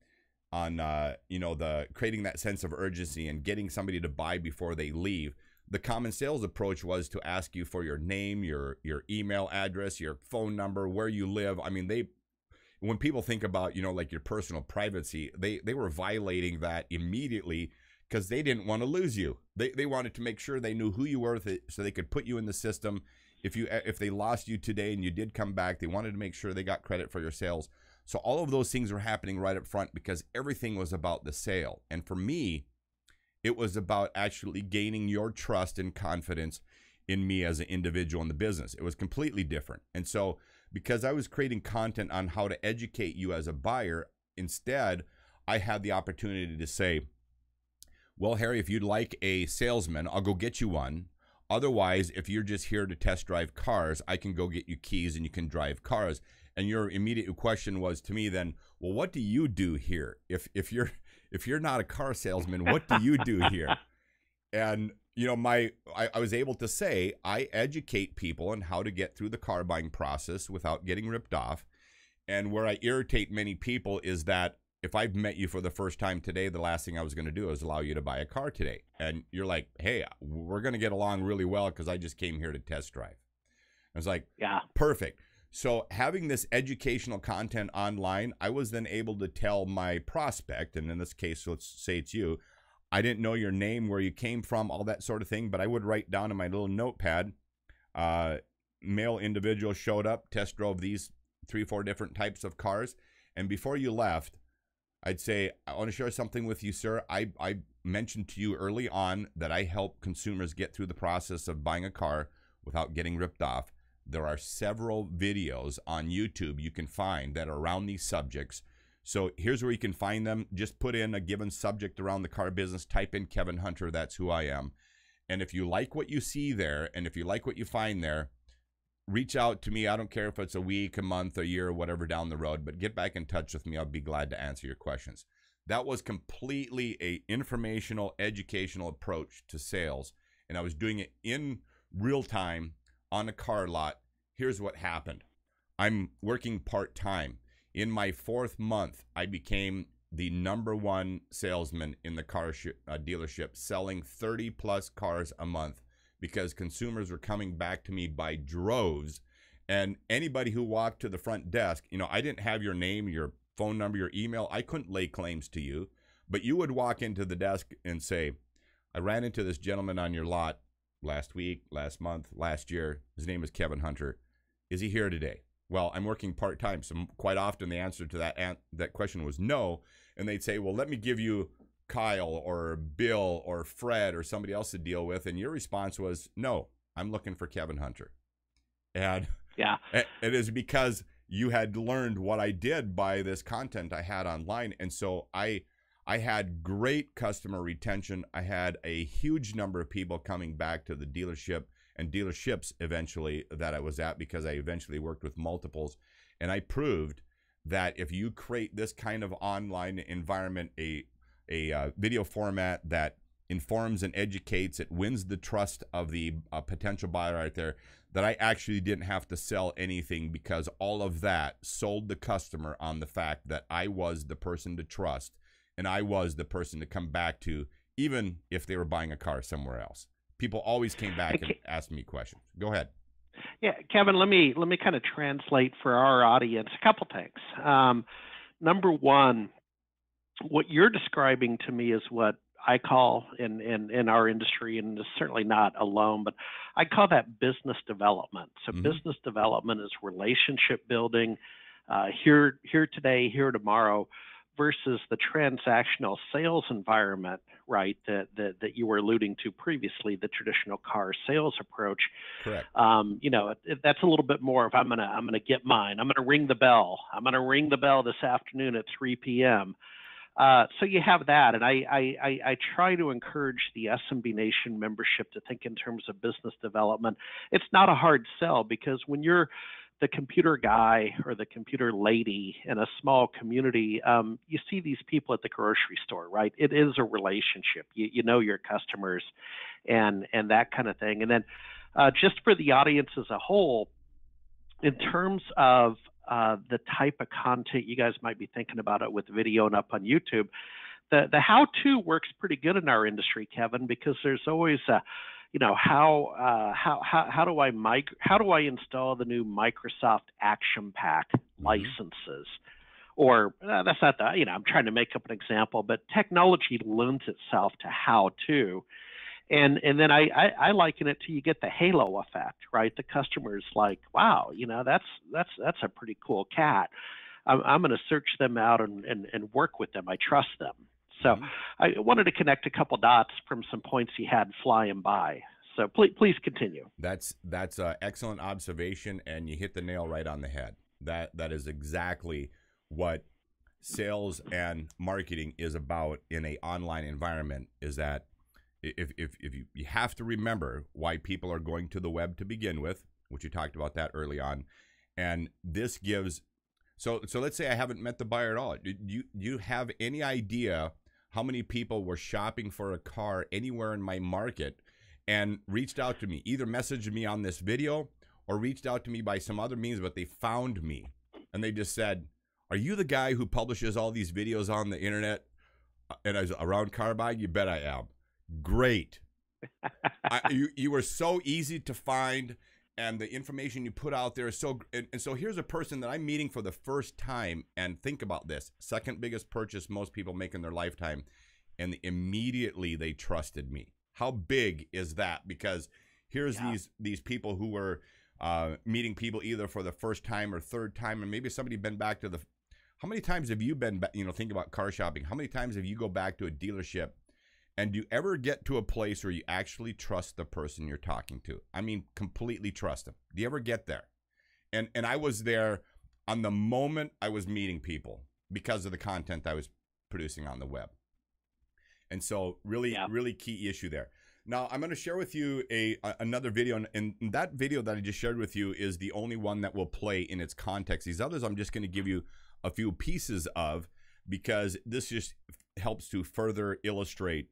the creating that sense of urgency and getting somebody to buy before they leave, the common sales approach was to ask you for your name, your email address, your phone number, where you live. I mean, when people think about, like your personal privacy, they were violating that immediately because they didn't want to lose you. They wanted to make sure they knew who you were so they could put you in the system. If they lost you today and you did come back, they wanted to make sure they got credit for your sales. So all of those things were happening right up front because everything was about the sale. And for me, it was about actually gaining your trust and confidence in me as an individual in the business. It was completely different. And so because I was creating content on how to educate you as a buyer, instead, I had the opportunity to say, well, Harry, if you'd like a salesman, I'll go get you one. Otherwise, if you're just here to test drive cars, I can go get you keys and you can drive cars. And your immediate question was to me then, well, what do you do here? If you're not a car salesman, what do you do here? And you know, I was able to say I educate people on how to get through the car buying process without getting ripped off. And where I irritate many people is that if I've met you for the first time today, the last thing I was going to do is allow you to buy a car today. And you're like, hey, we're going to get along really well because I just came here to test drive. I was like, yeah, perfect. So having this educational content online, I was then able to tell my prospect, and in this case, let's say it's you, I didn't know your name, where you came from, all that sort of thing, but I would write down in my little notepad, male individual showed up, test drove these 3-4 different types of cars, and before you left, I'd say, I want to share something with you, sir. I mentioned to you early on that I help consumers get through the process of buying a car without getting ripped off. There are several videos on YouTube you can find that are around these subjects. So here's where you can find them. Just put in a given subject around the car business, type in Kevin Hunter, that's who I am. And if you like what you see there, and if you like what you find there, reach out to me. I don't care if it's a week, a month, a year, whatever down the road, but get back in touch with me. I'll be glad to answer your questions. That was completely a informational, educational approach to sales, and I was doing it in real time on a car lot. Here's what happened. I'm working part-time. In my 4th month, I became the #1 salesman in the car dealership, selling 30 plus cars a month, because consumers were coming back to me by droves. And anybody who walked to the front desk, you know, I didn't have your name, your phone number, your email. I couldn't lay claims to you, but you would walk into the desk and say, I ran into this gentleman on your lot last week, last month, last year. His name is Kevin Hunter. Is he here today? Well, I'm working part-time, so quite often the answer to that question was no. And they'd say, well, let me give you Kyle or Bill or Fred or somebody else to deal with. And your response was, no, I'm looking for Kevin Hunter. And yeah, it is because you had learned what I did by this content I had online. And so I had great customer retention. I had a huge number of people coming back to the dealership and dealerships eventually that I was at, because I eventually worked with multiples. And I proved that if you create this kind of online environment, a video format that informs and educates, it wins the trust of the potential buyer out there, that I actually didn't have to sell anything, because all of that sold the customer on the fact that I was the person to trust and I was the person to come back to, even if they were buying a car somewhere else. People always came back and asked me questions. Go ahead. Yeah, Kevin, let me kind of translate for our audience a couple things. Number one, what you're describing to me is what I call in our industry, and it's certainly not alone, but I call that business development. So business development is relationship building, here today, here tomorrow, versus the transactional sales environment, right, that you were alluding to previously, the traditional car sales approach. Correct. You know, that's a little bit more of I'm gonna get mine. I'm gonna ring the bell. I'm gonna ring the bell this afternoon at 3 p.m. So you have that, and I try to encourage the SMB Nation membership to think in terms of business development. It's not a hard sell, because when you're the computer guy or the computer lady in a small community, you see these people at the grocery store, right? It is a relationship. You know your customers and that kind of thing. And then just for the audience as a whole, in terms of the type of content you guys might be thinking about it with video and up on YouTube, the how-to works pretty good in our industry, Kevin, because there's always you know, how do I install the new Microsoft Action Pack licenses? Or that's not the, you know, I'm trying to make up an example, but technology lends itself to how-to. And then I liken it to, you get the halo effect, right? The customer's like, wow, you know, that's a pretty cool cat. I'm going to search them out and work with them. I trust them. So I wanted to connect a couple dots from some points he had flying by. So please continue. That's an excellent observation, and you hit the nail right on the head. That is exactly what sales and marketing is about in an online environment. Is that if you have to remember why people are going to the web to begin with, which you talked about that early on, and this gives. So let's say I haven't met the buyer at all. Do you have any idea how many people were shopping for a car anywhere in my market and reached out to me, either messaged me on this video or reached out to me by some other means, but they found me and they just said, "Are you the guy who publishes all these videos on the internet and is around car buying?" You bet I am. Great. You were so easy to find, and the information you put out there is so, and so here's a person that I'm meeting for the first time, and think about this, second biggest purchase most people make in their lifetime, and immediately they trusted me. How big is that? Because here's these people who were meeting people either for the first time or third time, and maybe somebody been back to the, how many times have you been, think about car shopping, how many times have you go back to a dealership? And do you ever get to a place where you actually trust the person you're talking to? I mean, completely trust them. Do you ever get there? And I was there on the moment I was meeting people because of the content I was producing on the web. And so really key issue there. Now, I'm going to share with you another video. And that video that I just shared with you is the only one that will play in its context. These others I'm just going to give you a few pieces of, because this just helps to further illustrate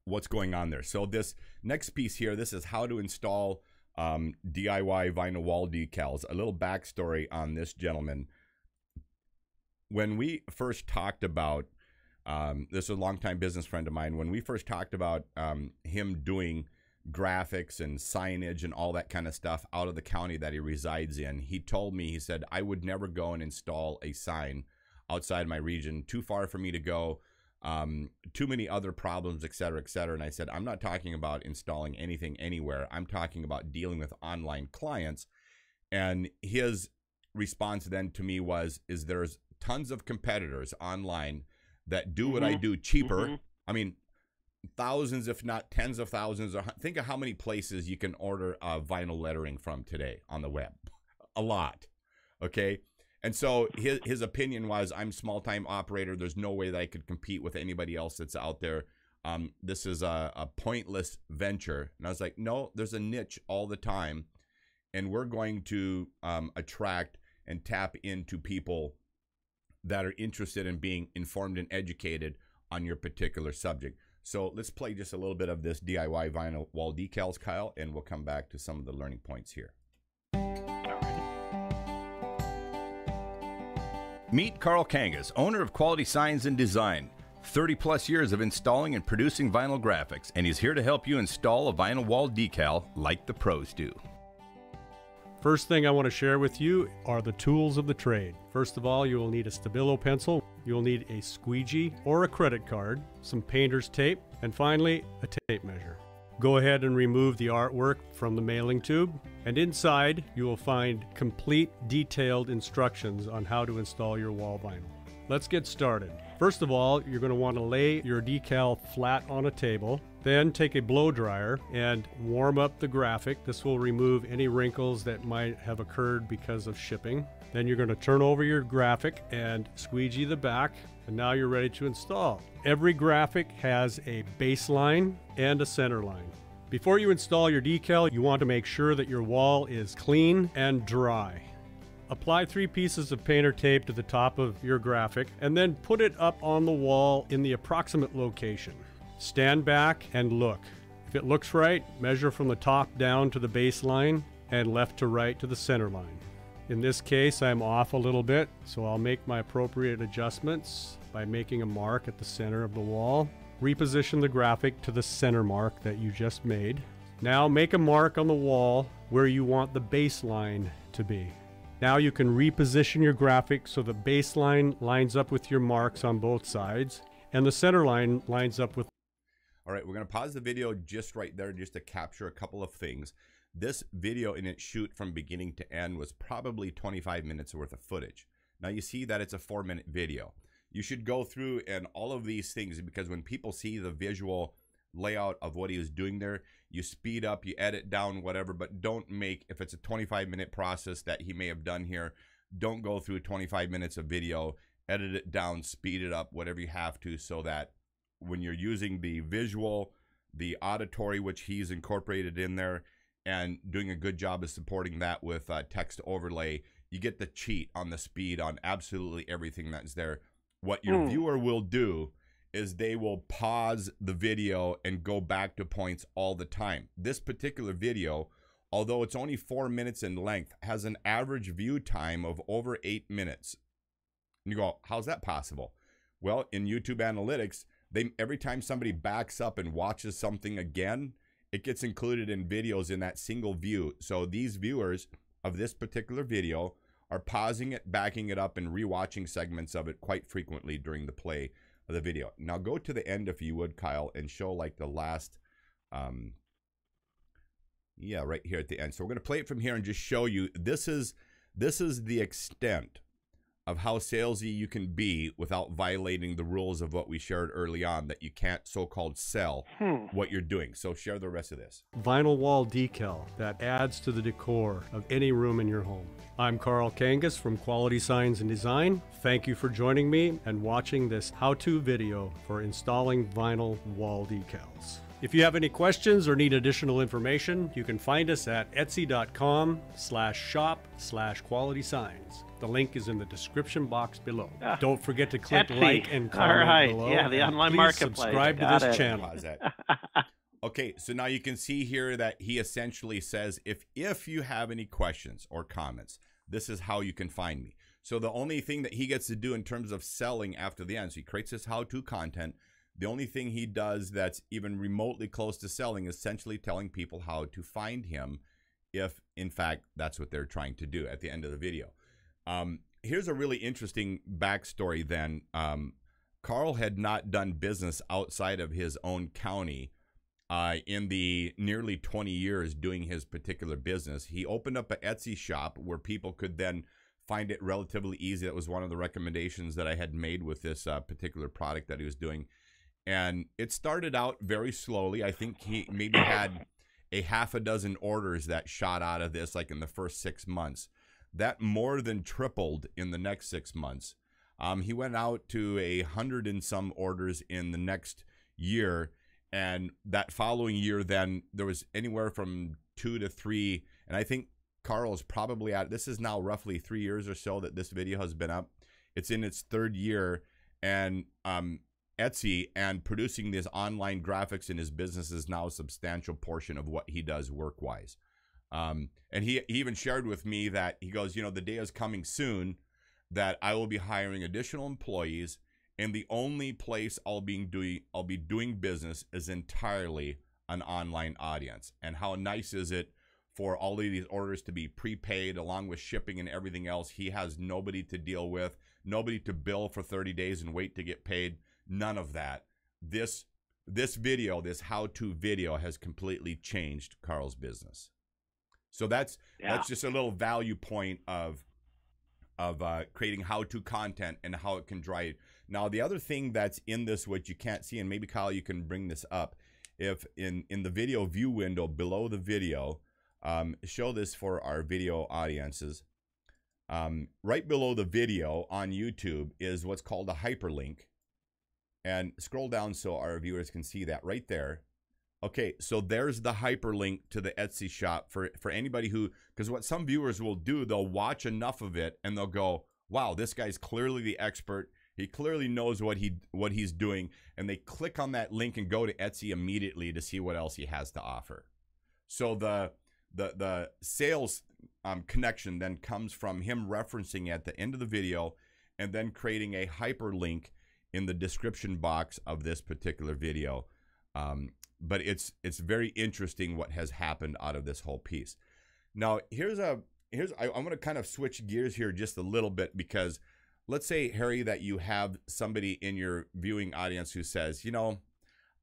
what's going on there. So this next piece here, this is how to install DIY vinyl wall decals. A little backstory on this gentleman. When we first talked about, this is a longtime business friend of mine, when we first talked about him doing graphics and signage and all that kind of stuff out of the county that he resides in, he told me, he said, I would never go and install a sign outside my region, too far for me to go. Too many other problems, et cetera, et cetera. And I said, I'm not talking about installing anything anywhere. I'm talking about dealing with online clients. And his response then to me was, there's tons of competitors online that do what I do cheaper. I mean, thousands, if not tens of thousands. Think of how many places you can order vinyl lettering from today on the web. A lot. Okay. And so his opinion was, I'm small-time operator. There's no way that I could compete with anybody else that's out there. This is a pointless venture. And I was like, no, there's a niche all the time. And we're going to attract and tap into people that are interested in being informed and educated on your particular subject. So let's play just a little bit of this DIY vinyl wall decals, Kyle, and we'll come back to some of the learning points here. Meet Carl Kangas, owner of Quality Signs and Design. 30 plus years of installing and producing vinyl graphics, and he's here to help you install a vinyl wall decal like the pros do. First thing I want to share with you are the tools of the trade. First of all, you will need a Stabilo pencil, you'll need a squeegee or a credit card, some painter's tape, and finally a tape measure. Go ahead and remove the artwork from the mailing tube, and inside you will find complete detailed instructions on how to install your wall vinyl. Let's get started. First of all, you're going to want to lay your decal flat on a table, then take a blow dryer and warm up the graphic. This will remove any wrinkles that might have occurred because of shipping. Then you're going to turn over your graphic and squeegee the back, and now you're ready to install. Every graphic has a baseline and a center line. Before you install your decal, you want to make sure that your wall is clean and dry. Apply 3 pieces of painter tape to the top of your graphic and then put it up on the wall in the approximate location. Stand back and look. If it looks right, measure from the top down to the baseline and left to right to the center line. In this case, I'm off a little bit, so I'll make my appropriate adjustments by making a mark at the center of the wall. Reposition the graphic to the center mark that you just made. Now make a mark on the wall where you want the baseline to be. Now you can reposition your graphic so the baseline lines up with your marks on both sides and the center line lines up with. All right, we're going to pause the video just right there just to capture a couple of things. This video in its shoot from beginning to end was probably 25 minutes worth of footage. Now you see that it's a 4-minute video. You should go through and all of these things, because when people see the visual layout of what he was doing there, you speed up, you edit down, whatever, but don't make, if it's a 25-minute process that he may have done here, don't go through 25 minutes of video, edit it down, speed it up, whatever you have to, so that when you're using the visual, the auditory, which he's incorporated in there, and doing a good job of supporting that with text overlay, you get the cheat on the speed on absolutely everything that's there. What your viewer will do is they will pause the video and go back to points all the time. This particular video, although it's only 4 minutes in length, has an average view time of over 8 minutes. And you go, how's that possible? Well, in YouTube analytics, every time somebody backs up and watches something again, it gets included in videos in that single view. So these viewers of this particular video are pausing it, backing it up, and rewatching segments of it quite frequently during the play of the video. Now go to the end, if you would, Kyle, and show like the last, yeah, right here at the end. So we're going to play it from here and just show you, this is the extent of how salesy you can be without violating the rules of what we shared early on, that you can't so-called sell what you're doing. So share the rest of this. Vinyl wall decal that adds to the decor of any room in your home. I'm Carl Kangas from Quality Signs and Design. Thank you for joining me and watching this how-to video for installing vinyl wall decals. If you have any questions or need additional information, you can find us at etsy.com/shop/qualitysigns. The link is in the description box below. Don't forget to click Etsy. like and comment below. Yeah, the online please marketplace. Subscribe to this channel. Okay, so now you can see here that he essentially says, if you have any questions or comments, this is how you can find me. So the only thing that he gets to do in terms of selling after the end, so he creates this how-to content. The only thing he does that's even remotely close to selling is essentially telling people how to find him, if in fact that's what they're trying to do at the end of the video. Here's a really interesting backstory then. Carl had not done business outside of his own county in the nearly 20 years doing his particular business. He opened up an Etsy shop where people could then find it relatively easy. That was one of the recommendations that I had made with this particular product that he was doing. And it started out very slowly. I think he maybe had a half a dozen orders that shot out of this, like in the first 6 months. That more than tripled in the next 6 months. He went out to 100 and some orders in the next year. And that following year, then there was anywhere from 2 to 3. And I think Carl is probably at, this is now roughly 3 years or so that this video has been up. It's in its 3rd year. And Etsy and producing these online graphics in his business is now a substantial portion of what he does work-wise. And he even shared with me that he goes, you know, the day is coming soon that I will be hiring additional employees, and the only place I'll be doing business is entirely an online audience. And how nice is it for all of these orders to be prepaid along with shipping and everything else? He has nobody to deal with, nobody to bill for 30 days and wait to get paid. None of that. This video, this how-to video, has completely changed Carl's business. So that's just a little value point of creating how-to content and how it can drive. Now, the other thing that's in this, which you can't see, and maybe Kyle, you can bring this up, if in the video view window below the video, show this for our video audiences. Right below the video on YouTube is what's called a hyperlink. And scroll down so our viewers can see that right there. Okay, so there's the hyperlink to the Etsy shop for anybody who, because what some viewers will do, they'll watch enough of it and they'll go, wow, this guy's clearly the expert. He clearly knows what he's doing. And they click on that link and go to Etsy immediately to see what else he has to offer. So the sales connection then comes from him referencing at the end of the video and then creating a hyperlink in the description box of this particular video. But it's very interesting what has happened out of this whole piece. Now, I'm going to kind of switch gears here just a little bit, because let's say, Harry, that you have somebody in your viewing audience who says, you know,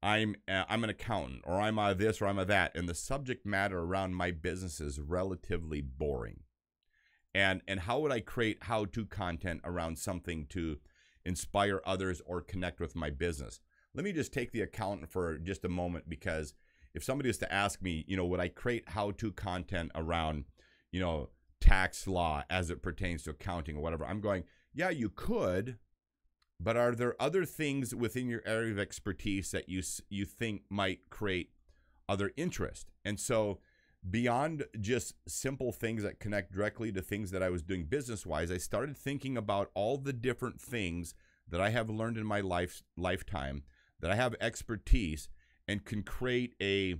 I'm an accountant, or I'm a this, or I'm a that, and the subject matter around my business is relatively boring. And how would I create how-to content around something to inspire others or connect with my business? Let me just take the accountant for just a moment, because if somebody is to ask me, would I create how-to content around, tax law as it pertains to accounting or whatever, I'm going, yeah, you could. But are there other things within your area of expertise that you think might create other interest? And so beyond just simple things that connect directly to things that I was doing business-wise, I started thinking about all the different things that I have learned in my lifetime, that I have expertise and can create a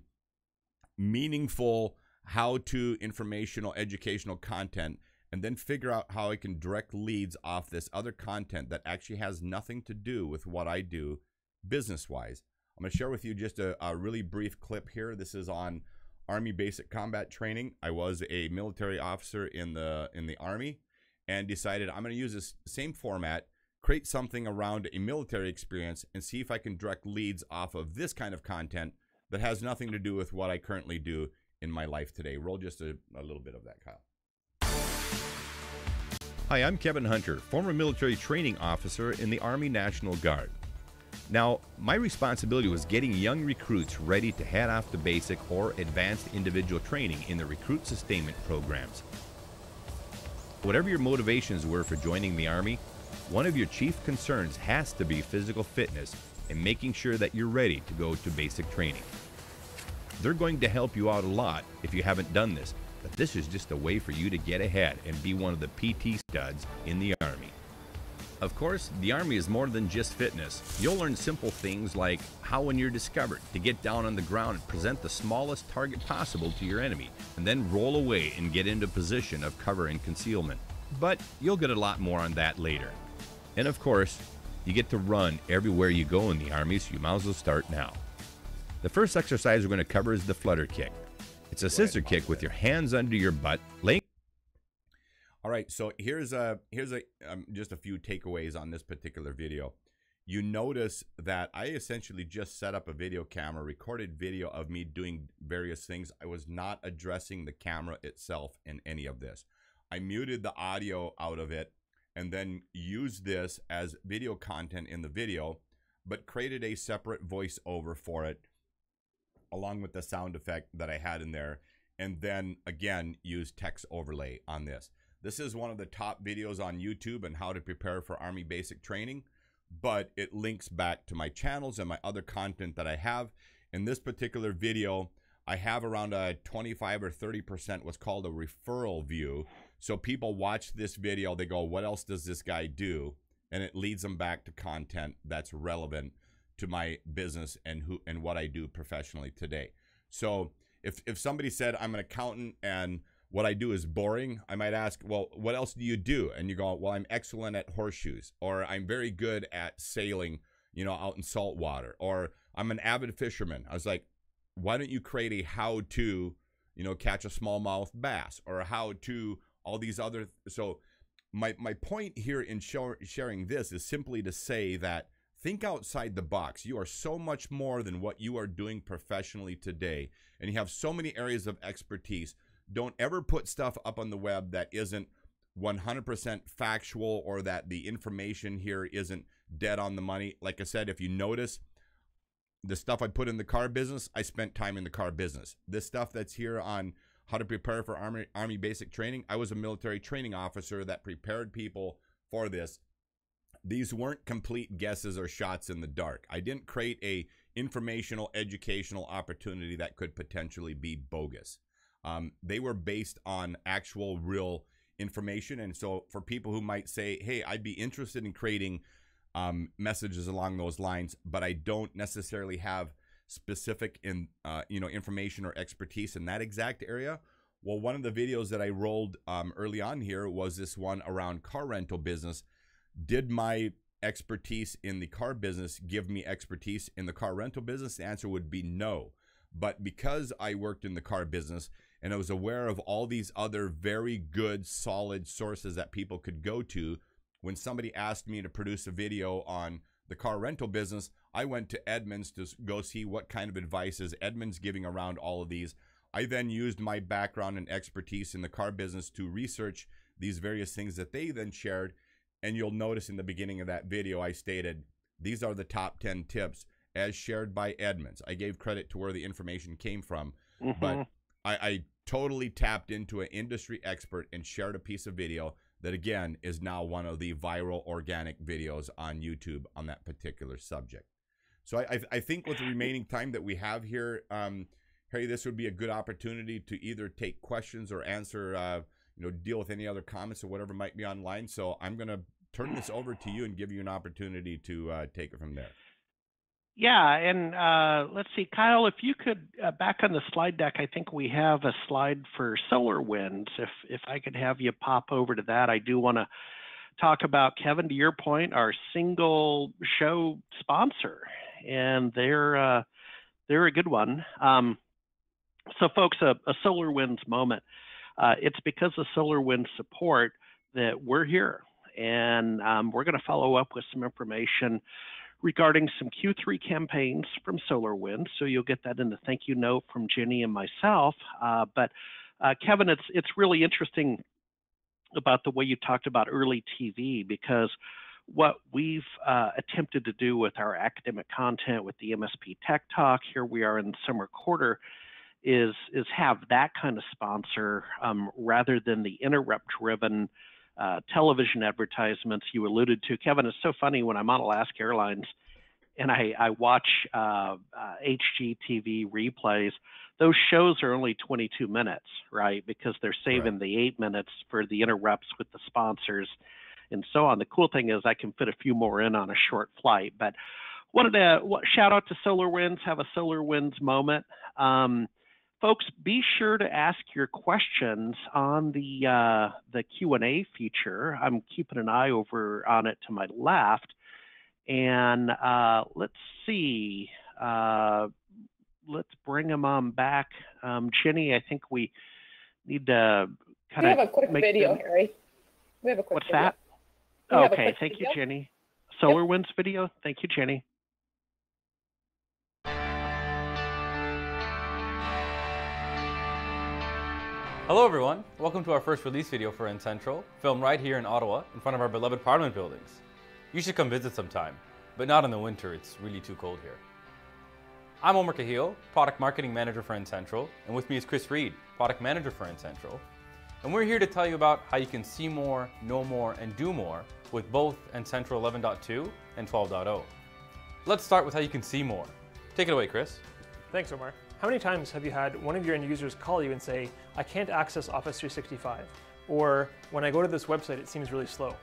meaningful how-to informational, educational content, and then figure out how I can direct leads off this other content that actually has nothing to do with what I do business-wise. I'm going to share with you just a really brief clip here. This is on Army Basic Combat Training. I was a military officer in the Army and decided I'm going to use this same format, create something around a military experience, and see if I can direct leads off of this kind of content that has nothing to do with what I currently do in my life today. Roll just a little bit of that, Kyle. Hi, I'm Kevin Hunter, former military training officer in the Army National Guard. Now, my responsibility was getting young recruits ready to head off to basic or advanced individual training in the recruit sustainment programs. Whatever your motivations were for joining the Army, one of your chief concerns has to be physical fitness and making sure that you're ready to go to basic training. They're going to help you out a lot if you haven't done this, but this is just a way for you to get ahead and be one of the PT studs in the Army. Of course, the Army is more than just fitness. You'll learn simple things like how, when you're discovered, to get down on the ground and present the smallest target possible to your enemy, and then roll away and get into position of cover and concealment. But you'll get a lot more on that later. And of course, you get to run everywhere you go in the Army, so you might as well start now. The first exercise we're going to cover is the flutter kick. It's a scissor kick with your hands under your butt. All right, so here's just a few takeaways on this particular video. You notice that I essentially just set up a video camera, recorded video of me doing various things. I was not addressing the camera itself in any of this. I muted the audio out of it and then used this as video content in the video, but created a separate voiceover for it along with the sound effect that I had in there, and then again used text overlay on this. This is one of the top videos on YouTube on how to prepare for Army basic training, but it links back to my channels and my other content that I have. In this particular video, I have around a 25 or 30% what's called a referral view. So people watch this video, they go, what else does this guy do? And it leads them back to content that's relevant to my business and what I do professionally today. So if somebody said I'm an accountant and what I do is boring, I might ask, well, what else do you do? And you go, well, I'm excellent at horseshoes, or I'm very good at sailing, out in salt water, or I'm an avid fisherman. I was like, why don't you create a how to, catch a smallmouth bass, or how to all these other. So my point here in sharing this is simply to say that think outside the box. You are so much more than what you are doing professionally today, and you have so many areas of expertise. Don't ever put stuff up on the web that isn't 100% factual, or that the information here isn't dead on the money. Like I said, if you notice, the stuff I put in the car business, I spent time in the car business. This stuff that's here on how to prepare for Army basic training, I was a military training officer that prepared people for this. These weren't complete guesses or shots in the dark. I didn't create a informational, educational opportunity that could potentially be bogus. They were based on actual, real information. And so for people who might say, hey, I'd be interested in creating messages along those lines, but I don't necessarily have specific information or expertise in that exact area. Well, one of the videos that I rolled early on here was this one around car rental business. Did my expertise in the car business give me expertise in the car rental business? The answer would be no. But because I worked in the car business and I was aware of all these other very good, solid sources that people could go to, when somebody asked me to produce a video on the car rental business, I went to Edmunds to go see what kind of advice is Edmunds giving around all of these. I then used my background and expertise in the car business to research these various things that they then shared. And you'll notice in the beginning of that video, I stated, these are the top 10 tips as shared by Edmunds. I gave credit to where the information came from, but I totally tapped into an industry expert and shared a piece of video that, again, is now one of the viral organic videos on YouTube on that particular subject. So I think with the remaining time that we have here, Harry, this would be a good opportunity to either take questions or answer, deal with any other comments or whatever might be online. So I'm going to turn this over to you and give you an opportunity to take it from there. Yeah, and let's see, Kyle, if you could, back on the slide deck, I think we have a slide for SolarWinds. If I could have you pop over to that, I do want to talk about, Kevin, to your point, our single show sponsor, and they're a good one. So, folks, a SolarWinds moment. It's because of SolarWinds support that we're here, and we're going to follow up with some information regarding some Q3 campaigns from SolarWinds. So you'll get that in the thank you note from Jenny and myself. But Kevin, it's really interesting about the way you talked about early TV, because what we've attempted to do with our academic content with the MSP Tech Talk, here we are in the summer quarter, is have that kind of sponsor rather than the interrupt-driven television advertisements you alluded to. Kevin, it's so funny when I'm on Alaska Airlines and I watch HGTV replays. Those shows are only 22 minutes, right? Because they're saving the 8 minutes for the interrupts with the sponsors and so on. The cool thing is I can fit a few more in on a short flight. But wanted to shout out to SolarWinds, have a SolarWinds moment. Folks, be sure to ask your questions on the Q&A feature. I'm keeping an eye over on it to my left. And let's see. Let's bring them on back. Jenny, I think we need to kind of have a quick video, Harry. We have a quick What's video. that? Okay, thank you, Jenny. SolarWinds video. Thank you, Jenny. Hello everyone, welcome to our first release video for N-Central, filmed right here in Ottawa in front of our beloved Parliament buildings. You should come visit sometime, but not in the winter, it's really too cold here. I'm Omar Cahill, Product Marketing Manager for N-Central, and with me is Chris Reed, Product Manager for N-Central. And we're here to tell you about how you can see more, know more, and do more with both N-Central 11.2 and 12.0. Let's start with how you can see more. Take it away, Chris. Thanks, Omar. How many times have you had one of your end users call you and say, I can't access Office 365, or when I go to this website, it seems really slow?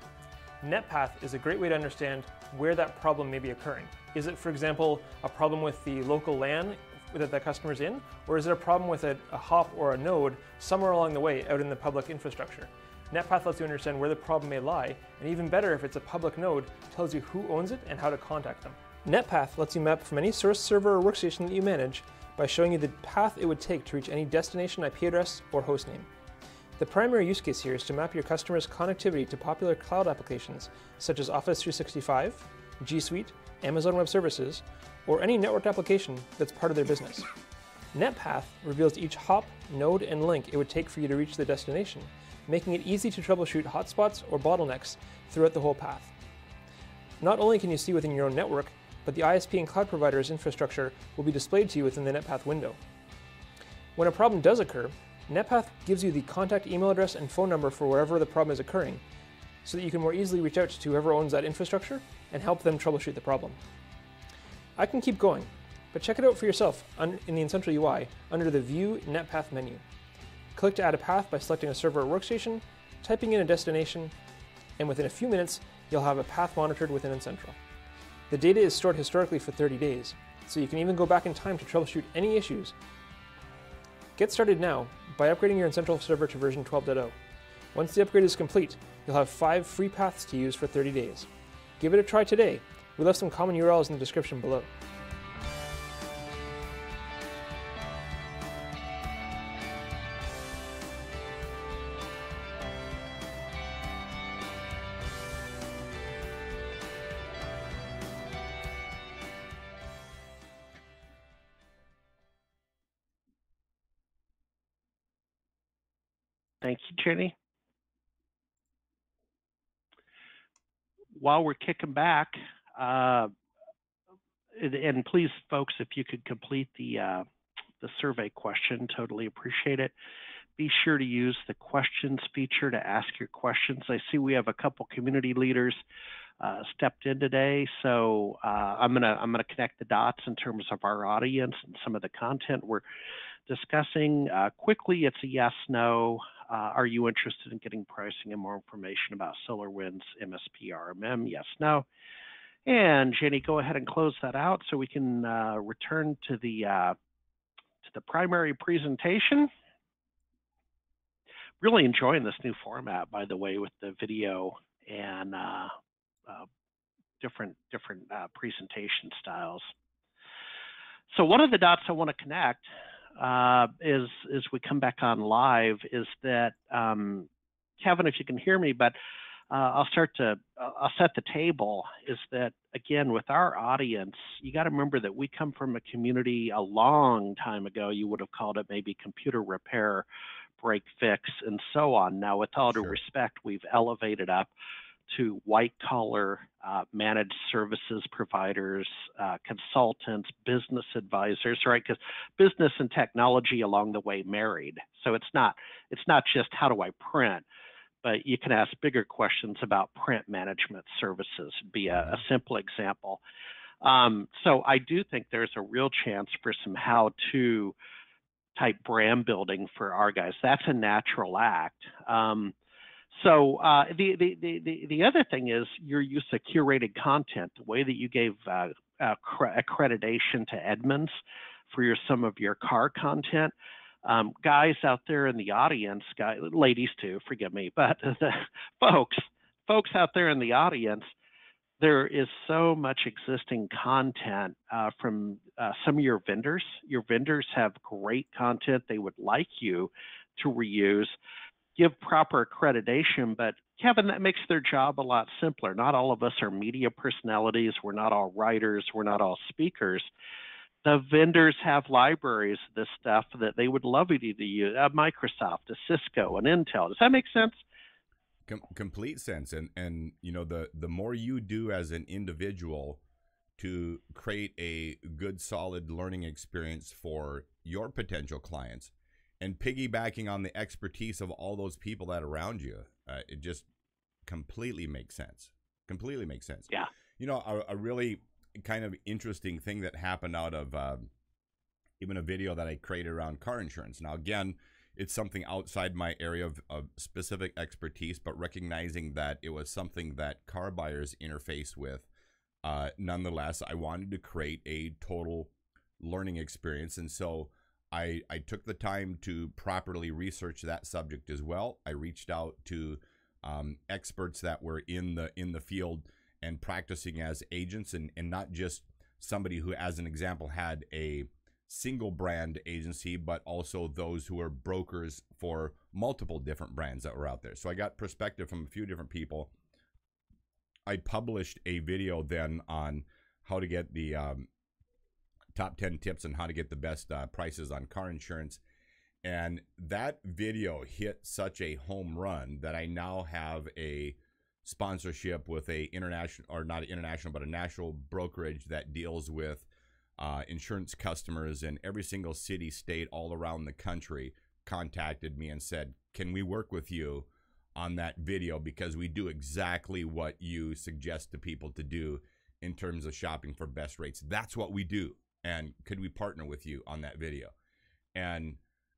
NetPath is a great way to understand where that problem may be occurring. Is it, for example, a problem with the local LAN that the customer's in, or is it a problem with a hop or a node somewhere along the way out in the public infrastructure? NetPath lets you understand where the problem may lie, and even better, if it's a public node, tells you who owns it and how to contact them. NetPath lets you map from any source server or workstation that you manage by showing you the path it would take to reach any destination IP address or hostname. The primary use case here is to map your customer's connectivity to popular cloud applications such as Office 365, G Suite, Amazon Web Services, or any networked application that's part of their business. NetPath reveals each hop, node, and link it would take for you to reach the destination, making it easy to troubleshoot hotspots or bottlenecks throughout the whole path. Not only can you see within your own network, but the ISP and cloud provider's infrastructure will be displayed to you within the NetPath window. When a problem does occur, NetPath gives you the contact email address and phone number for wherever the problem is occurring, so that you can more easily reach out to whoever owns that infrastructure and help them troubleshoot the problem. I can keep going, but check it out for yourself in the N-Central UI under the View NetPath menu. Click to add a path by selecting a server or workstation, typing in a destination, and within a few minutes, you'll have a path monitored within N-Central. The data is stored historically for 30 days, so you can even go back in time to troubleshoot any issues. Get started now by upgrading your N-Central server to version 12.0. Once the upgrade is complete, you'll have 5 free paths to use for 30 days. Give it a try today. We left some common URLs in the description below. Thank you, Jenny. While we're kicking back, and please, folks, if you could complete the survey question, totally appreciate it. Be sure to use the questions feature to ask your questions. I see we have a couple community leaders stepped in today, so I'm gonna connect the dots in terms of our audience and some of the content we're discussing. Quickly, it's a yes, no. Are you interested in getting pricing and more information about SolarWinds, MSP, RMM? Yes, no. And Jenny, go ahead and close that out so we can return to the primary presentation. Really enjoying this new format, by the way, with the video and different presentation styles. So one of the dots I want to connect is, as we come back on live, is that Kevin, if you can hear me, but I'll set the table. Is that, again, with our audience, you got to remember that we come from a community a long time ago. You would have called it maybe computer repair, break fix, and so on. Now, with all due respect, we've elevated up to white collar managed services providers, consultants, business advisors, right? Because business and technology along the way married. So it's not just how do I print, but you can ask bigger questions about print management services, be a simple example. So I do think there's a real chance for some how-to type brand building for our guys. That's a natural act. So the other thing is your use of curated content, the way that you gave accreditation to Edmunds for some of your car content. Guys out there in the audience, ladies too, forgive me, but the folks out there in the audience, there is so much existing content from some of your vendors. Your vendors have great content they would like you to reuse. Give proper accreditation, but Kevin, that makes their job a lot simpler. Not all of us are media personalities. We're not all writers. We're not all speakers. The vendors have libraries of this stuff that they would love you to use, Microsoft, a Cisco, an Intel. Does that make sense? Complete sense. And you know, the more you do as an individual to create a good, solid learning experience for your potential clients, and piggybacking on the expertise of all those people that are around you, it just completely makes sense. Completely makes sense. Yeah. You know, a really kind of interesting thing that happened out of even a video that I created around car insurance. Now, again, it's something outside my area of specific expertise, but recognizing that it was something that car buyers interface with. Nonetheless, I wanted to create a total learning experience. And so I took the time to properly research that subject as well. I reached out to experts that were in the field and practicing as agents, and not just somebody who, as an example, had a single brand agency, but also those who were brokers for multiple different brands that were out there. So I got perspective from a few different people. I published a video then on how to get the top 10 tips on how to get the best prices on car insurance. And that video hit such a home run that I now have a sponsorship with a international, or not international, but a national brokerage that deals with insurance customers in every single city, state, all around the country contacted me and said, can we work with you on that video? Because we do exactly what you suggest to people to do in terms of shopping for best rates. That's what we do. And could we partner with you on that video? And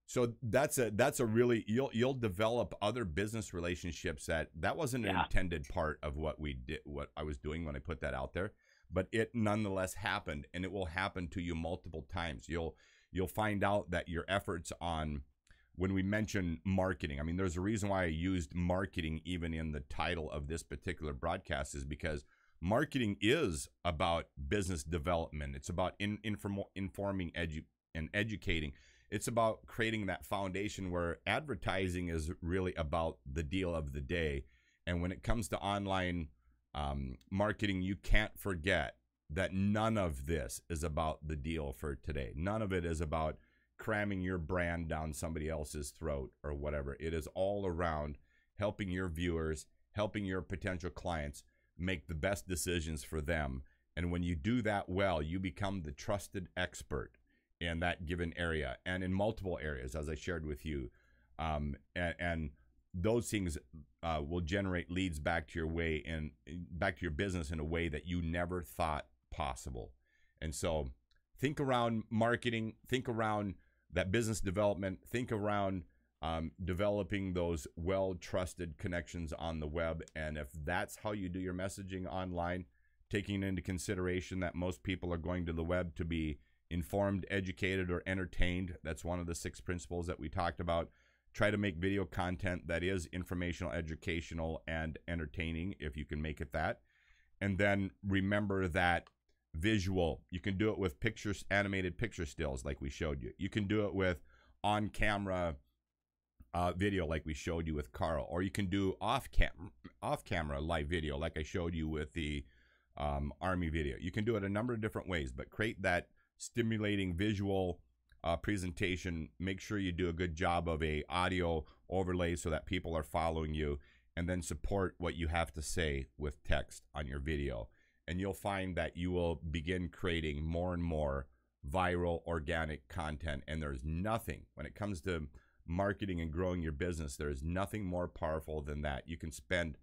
so that's a really, you'll develop other business relationships that wasn't an intended part of what we did, what I was doing when I put that out there, but it nonetheless happened, and it will happen to you multiple times. You'll find out that your efforts on, when we mention marketing, I mean, there's a reason why I used marketing even in the title of this particular broadcast, is because marketing is about business development. It's about informing and educating. It's about creating that foundation where advertising is really about the deal of the day. And when it comes to online marketing, you can't forget that none of this is about the deal for today. None of it is about cramming your brand down somebody else's throat or whatever. It is all around helping your viewers, helping your potential clients make the best decisions for them. And when you do that well, you become the trusted expert in that given area and in multiple areas, as I shared with you. And those things will generate leads back to your business in a way that you never thought possible. And so think around marketing, think around that business development, think around developing those well-trusted connections on the web. And if that's how you do your messaging online, taking into consideration that most people are going to the web to be informed, educated, or entertained, that's one of the 6 principles that we talked about. Try to make video content that is informational, educational, and entertaining, if you can make it that. And then remember that visual, you can do it with pictures, animated picture stills like we showed you. You can do it with on-camera video like we showed you with Carl, or you can do off-camera live video like I showed you with the Army video. You can do it a number of different ways, but create that stimulating visual presentation. Make sure you do a good job of a audio overlay so that people are following you, and then support what you have to say with text on your video. And you'll find that you will begin creating more and more viral, organic content. And there's nothing, when it comes to marketing and growing your business, there is nothing more powerful than that. You can spend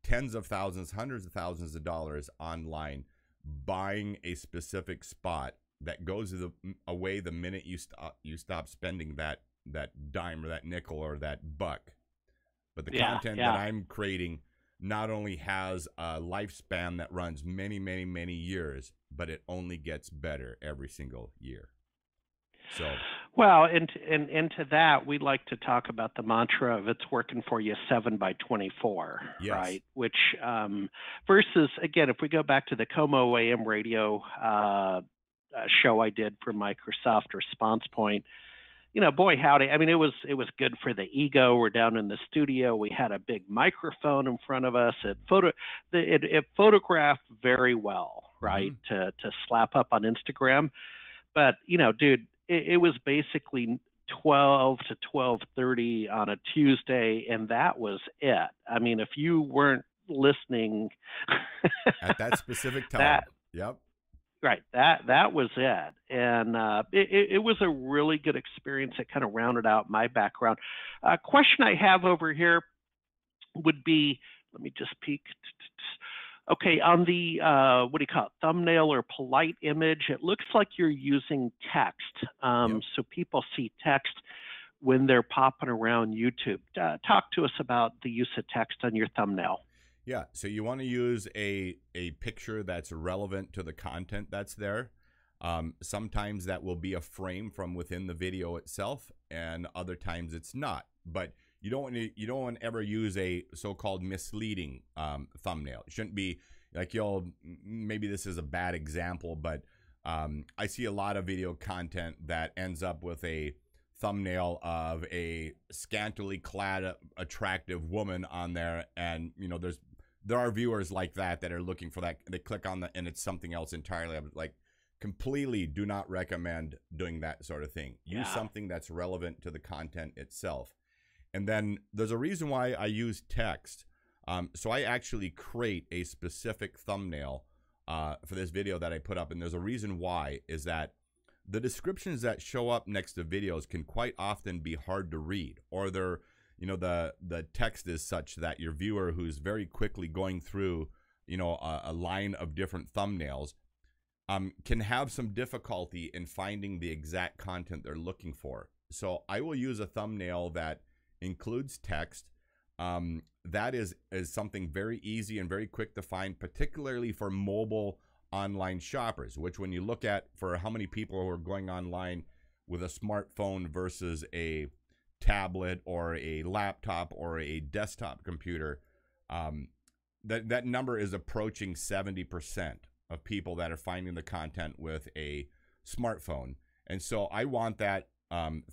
tens of thousands, hundreds of thousands of dollars online buying a specific spot that goes away the minute you stop spending that dime or that nickel or that buck. But the content that I'm creating not only has a lifespan that runs many, many, many years, but it only gets better every single year. So, well, and to that, we'd like to talk about the mantra of "it's working for you 7 by 24," yes. right? Which versus, again, if we go back to the Como AM radio show I did for Microsoft Response Point, you know, boy howdy, I mean, it was good for the ego. We're down in the studio. We had a big microphone in front of us. It photographed very well, right? Mm-hmm. To slap up on Instagram. But, you know, dude, it was basically 12 to 12:30 on a Tuesday, and that was it. I mean, if you weren't listening at that specific time, yep. Right, that was it, and it was a really good experience. It kind of rounded out my background. Question I have over here would be, let me just peek. Okay, on the what do you call it, thumbnail or polite image, it looks like you're using text, so people see text when they're popping around YouTube. Talk to us about the use of text on your thumbnail. Yeah, so you want to use a picture that's relevant to the content that's there. Sometimes that will be a frame from within the video itself, and other times it's not. But you don't want to ever use a so-called misleading thumbnail. It shouldn't be like maybe this is a bad example, but I see a lot of video content that ends up with a thumbnail of a scantily clad attractive woman on there, and you know there are viewers like that are looking for that. They click on and it's something else entirely. I'm like, completely do not recommend doing that sort of thing. Use something that's relevant to the content itself. And then there's a reason why I use text. So I actually create a specific thumbnail for this video that I put up. And there's a reason why, is that the descriptions that show up next to videos can quite often be hard to read, or they're, you know, the text is such that your viewer who's very quickly going through, you know, a line of different thumbnails can have some difficulty in finding the exact content they're looking for. So I will use a thumbnail that includes text. That is something very easy and very quick to find, particularly for mobile online shoppers, which when you look at for how many people who are going online with a smartphone versus a tablet or a laptop or a desktop computer, that number is approaching 70% of people that are finding the content with a smartphone. And so I want that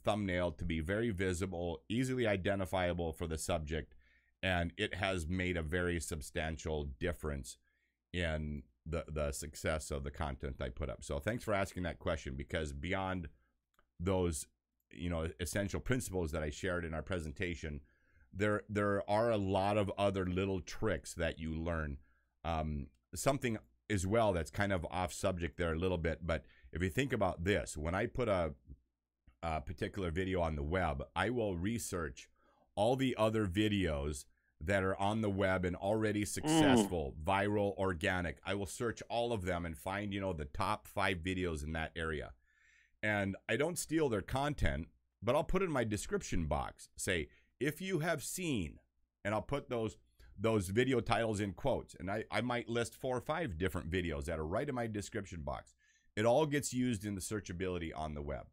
thumbnail to be very visible, easily identifiable for the subject, and it has made a very substantial difference in the success of the content I put up. So thanks for asking that question, because beyond those, essential principles that I shared in our presentation, there are a lot of other little tricks that you learn. Something as well that's kind of off subject there a little bit, but if you think about this, when I put a particular video on the web, I will research all the other videos that are on the web and already successful, viral, organic. I will search all of them and find, the top 5 videos in that area. And I don't steal their content, but I'll put it in my description box. Say, if you have seen, and I'll put those video titles in quotes, and I might list 4 or 5 different videos that are right in my description box. It all gets used in the searchability on the web.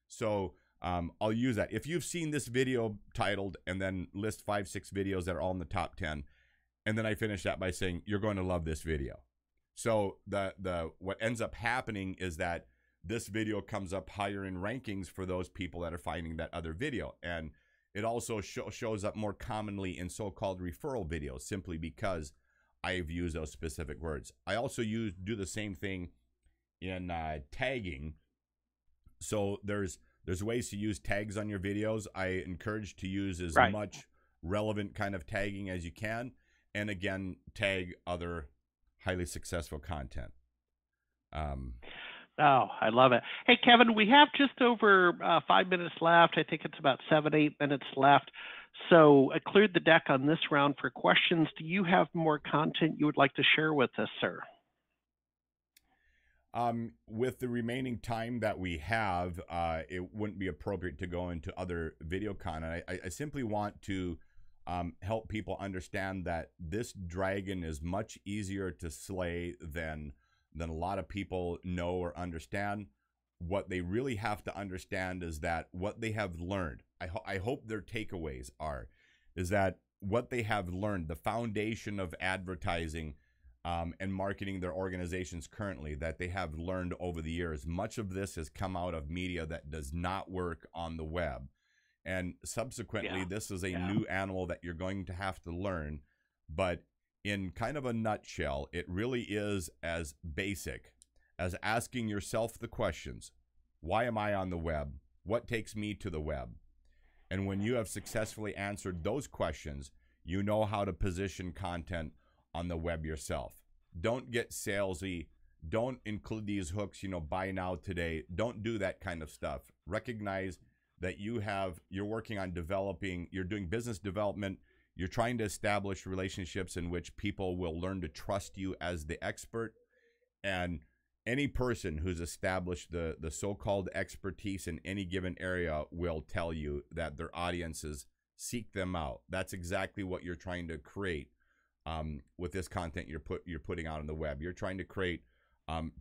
So I'll use that. If you've seen this video titled, and then list 5, 6 videos that are all in the top 10, and then I finish that by saying, you're going to love this video. So what ends up happening is that this video comes up higher in rankings for those people that are finding that other video. And it also shows up more commonly in so-called referral videos, simply because I've used those specific words. I also do the same thing in tagging. So there's ways to use tags on your videos. I encourage to use as much relevant kind of tagging as you can. And again, tag other highly successful content. Oh, I love it. Hey, Kevin, we have just over 5 minutes left. I think it's about 7, 8 minutes left. So I cleared the deck on this round for questions. Do you have more content you would like to share with us, sir? With the remaining time that we have, it wouldn't be appropriate to go into other video content. I simply want to help people understand that this dragon is much easier to slay than a lot of people know or understand. What they really have to understand is that what they have learned, I hope their takeaways is that what they have learned, the foundation of advertising and marketing their organizations currently, that they have learned over the years. Much of this has come out of media that does not work on the web. And subsequently, this is a new animal that you're going to have to learn. But in kind of a nutshell, it really is as basic as asking yourself the questions: why am I on the web? What takes me to the web? And when you have successfully answered those questions, you know how to position content on the web yourself. Don't get salesy. Don't include these hooks, buy now, today. Don't do that kind of stuff. Recognize that you're working on developing, you're doing business development. You're trying to establish relationships in which people will learn to trust you as the expert. And any person who's established the so-called expertise in any given area will tell you that their audiences seek them out. That's exactly what you're trying to create with this content you're putting out on the web. You're trying to create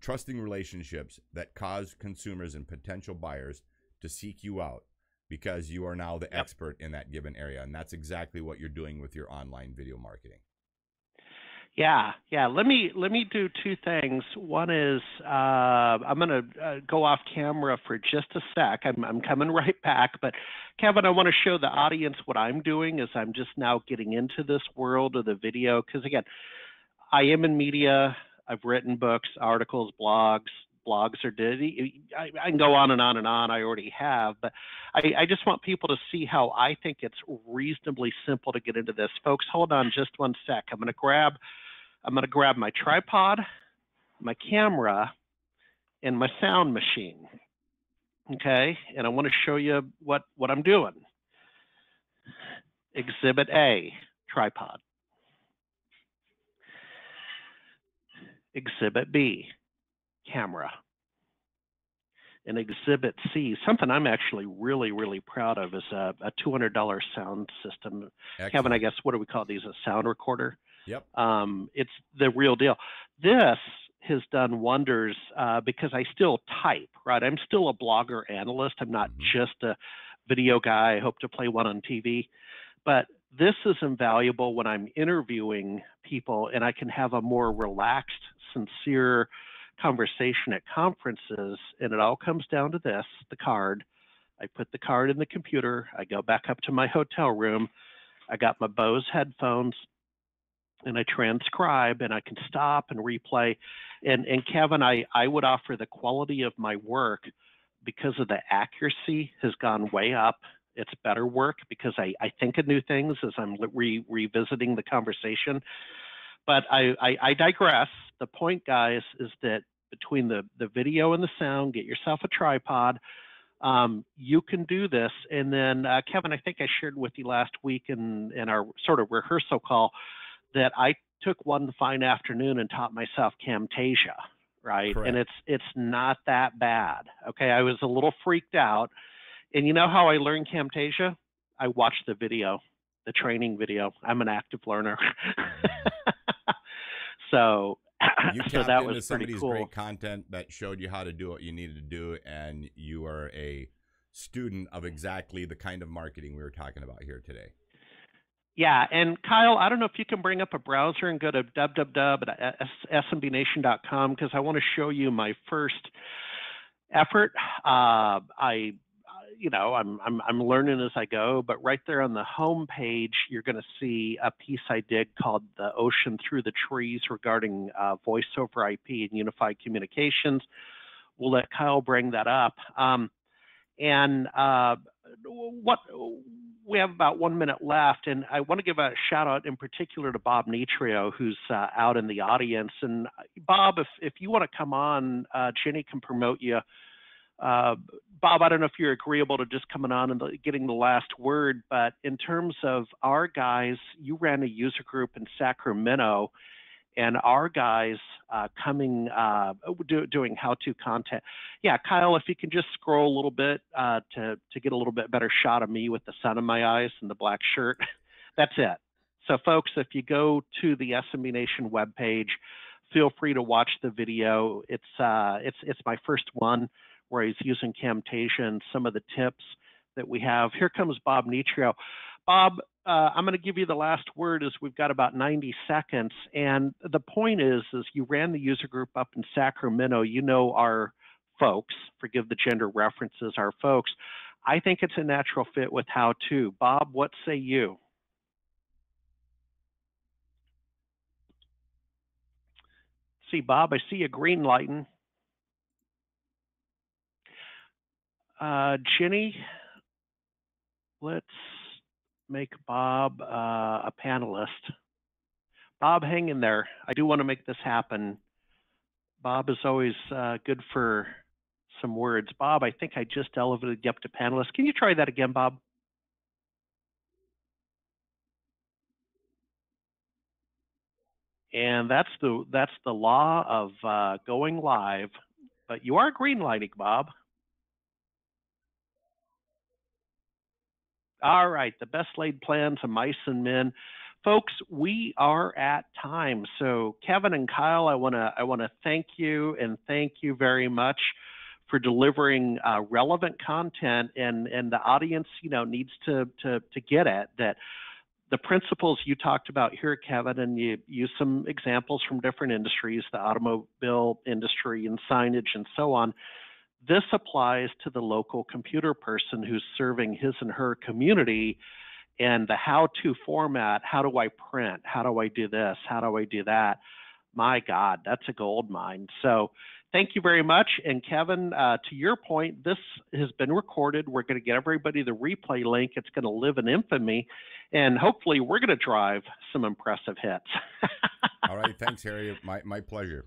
trusting relationships that cause consumers and potential buyers to seek you out, because you are now the expert in that given area. And that's exactly what you're doing with your online video marketing. Yeah. Let me do 2 things. One is I'm going to go off camera for just a sec. I'm coming right back. But Kevin, I want to show the audience what I'm doing as I'm just now getting into this world of the video. Because again, I am in media. I've written books, articles, blogs or I can go on and on and on. I already have, but I just want people to see how I think it's reasonably simple to get into this. Folks, hold on just one sec. I'm going to grab my tripod, my camera, and my sound machine. Okay, and I want to show you what I'm doing. Exhibit A, tripod. Exhibit B, camera. And Exhibit C, something I'm actually really, really proud of, is a $200 sound system. Excellent. Kevin, I guess, what do we call these? A sound recorder? Yep. It's the real deal. This has done wonders because I still type, right? I'm still a blogger analyst. I'm not just a video guy. I hope to play one on TV. But this is invaluable when I'm interviewing people and I can have a more relaxed, sincere conversation at conferences. And it all comes down to this, the card. I put the card in the computer. I go back up to my hotel room. I got my Bose headphones and I transcribe, and I can stop and replay. And Kevin, I would offer the quality of my work because of the accuracy has gone way up. It's better work because I think of new things as I'm revisiting the conversation. But I digress. The point, guys, is that between the video and the sound, get yourself a tripod. You can do this. And then, Kevin, I think I shared with you last week in our sort of rehearsal call that I took one fine afternoon and taught myself Camtasia, right? Correct. And it's not that bad. Okay, I was a little freaked out. And you know how I learned Camtasia? I watched the video, the training video. I'm an active learner. So you so that was pretty somebody's cool. Great content that showed you how to do what you needed to do, and you are a student of exactly the kind of marketing we were talking about here today. Yeah, and Kyle, I don't know if you can bring up a browser and go to www.smbnation.com because I want to show you my first effort. I'm learning as I go, but right there on the home page, you're going to see a piece I did called "The Ocean Through the Trees" regarding voice over IP and unified communications. We'll let Kyle bring that up. We have about 1 minute left, and I want to give a shout out in particular to Bob Nitrio, who's out in the audience. And Bob, if you want to come on, Jenny can promote you. Bob, I don't know if you're agreeable to just coming on and getting the last word, but in terms of our guys, you ran a user group in Sacramento, and our guys doing how-to content. Yeah, Kyle, if you can just scroll a little bit to get a little bit better shot of me with the sun in my eyes and the black shirt. That's it. So, folks, if you go to the SMB Nation webpage, feel free to watch the video. It's my first one where he's using Camtasia and some of the tips that we have. Here comes Bob Nitrio. Bob, I'm going to give you the last word as we've got about 90 seconds. And the point is you ran the user group up in Sacramento. You know our folks, forgive the gender references, our folks. I think it's a natural fit with how-to. Bob, what say you? See, Bob, I see you green lighting. Jenny, let's make Bob a panelist. Bob, hang in there. I do want to make this happen. Bob is always good for some words. Bob, I think I just elevated you up to panelist. Can you try that again, Bob? And that's the law of going live. But you are green lighting, Bob. All right, the best laid plans of mice and men. Folks, we are at time. So Kevin and Kyle, I want to thank you and thank you very much for delivering relevant content, and the audience, needs to get it, that the principles you talked about here, Kevin, and you use some examples from different industries, the automobile industry and signage and so on. This applies to the local computer person who's serving his and her community, and the how-to format. How do I print? How do I do this? How do I do that? My God, that's a gold mine. So thank you very much. And Kevin, to your point, this has been recorded. We're going to get everybody the replay link. It's going to live in infamy, and hopefully we're going to drive some impressive hits. All right. Thanks, Harry. My pleasure.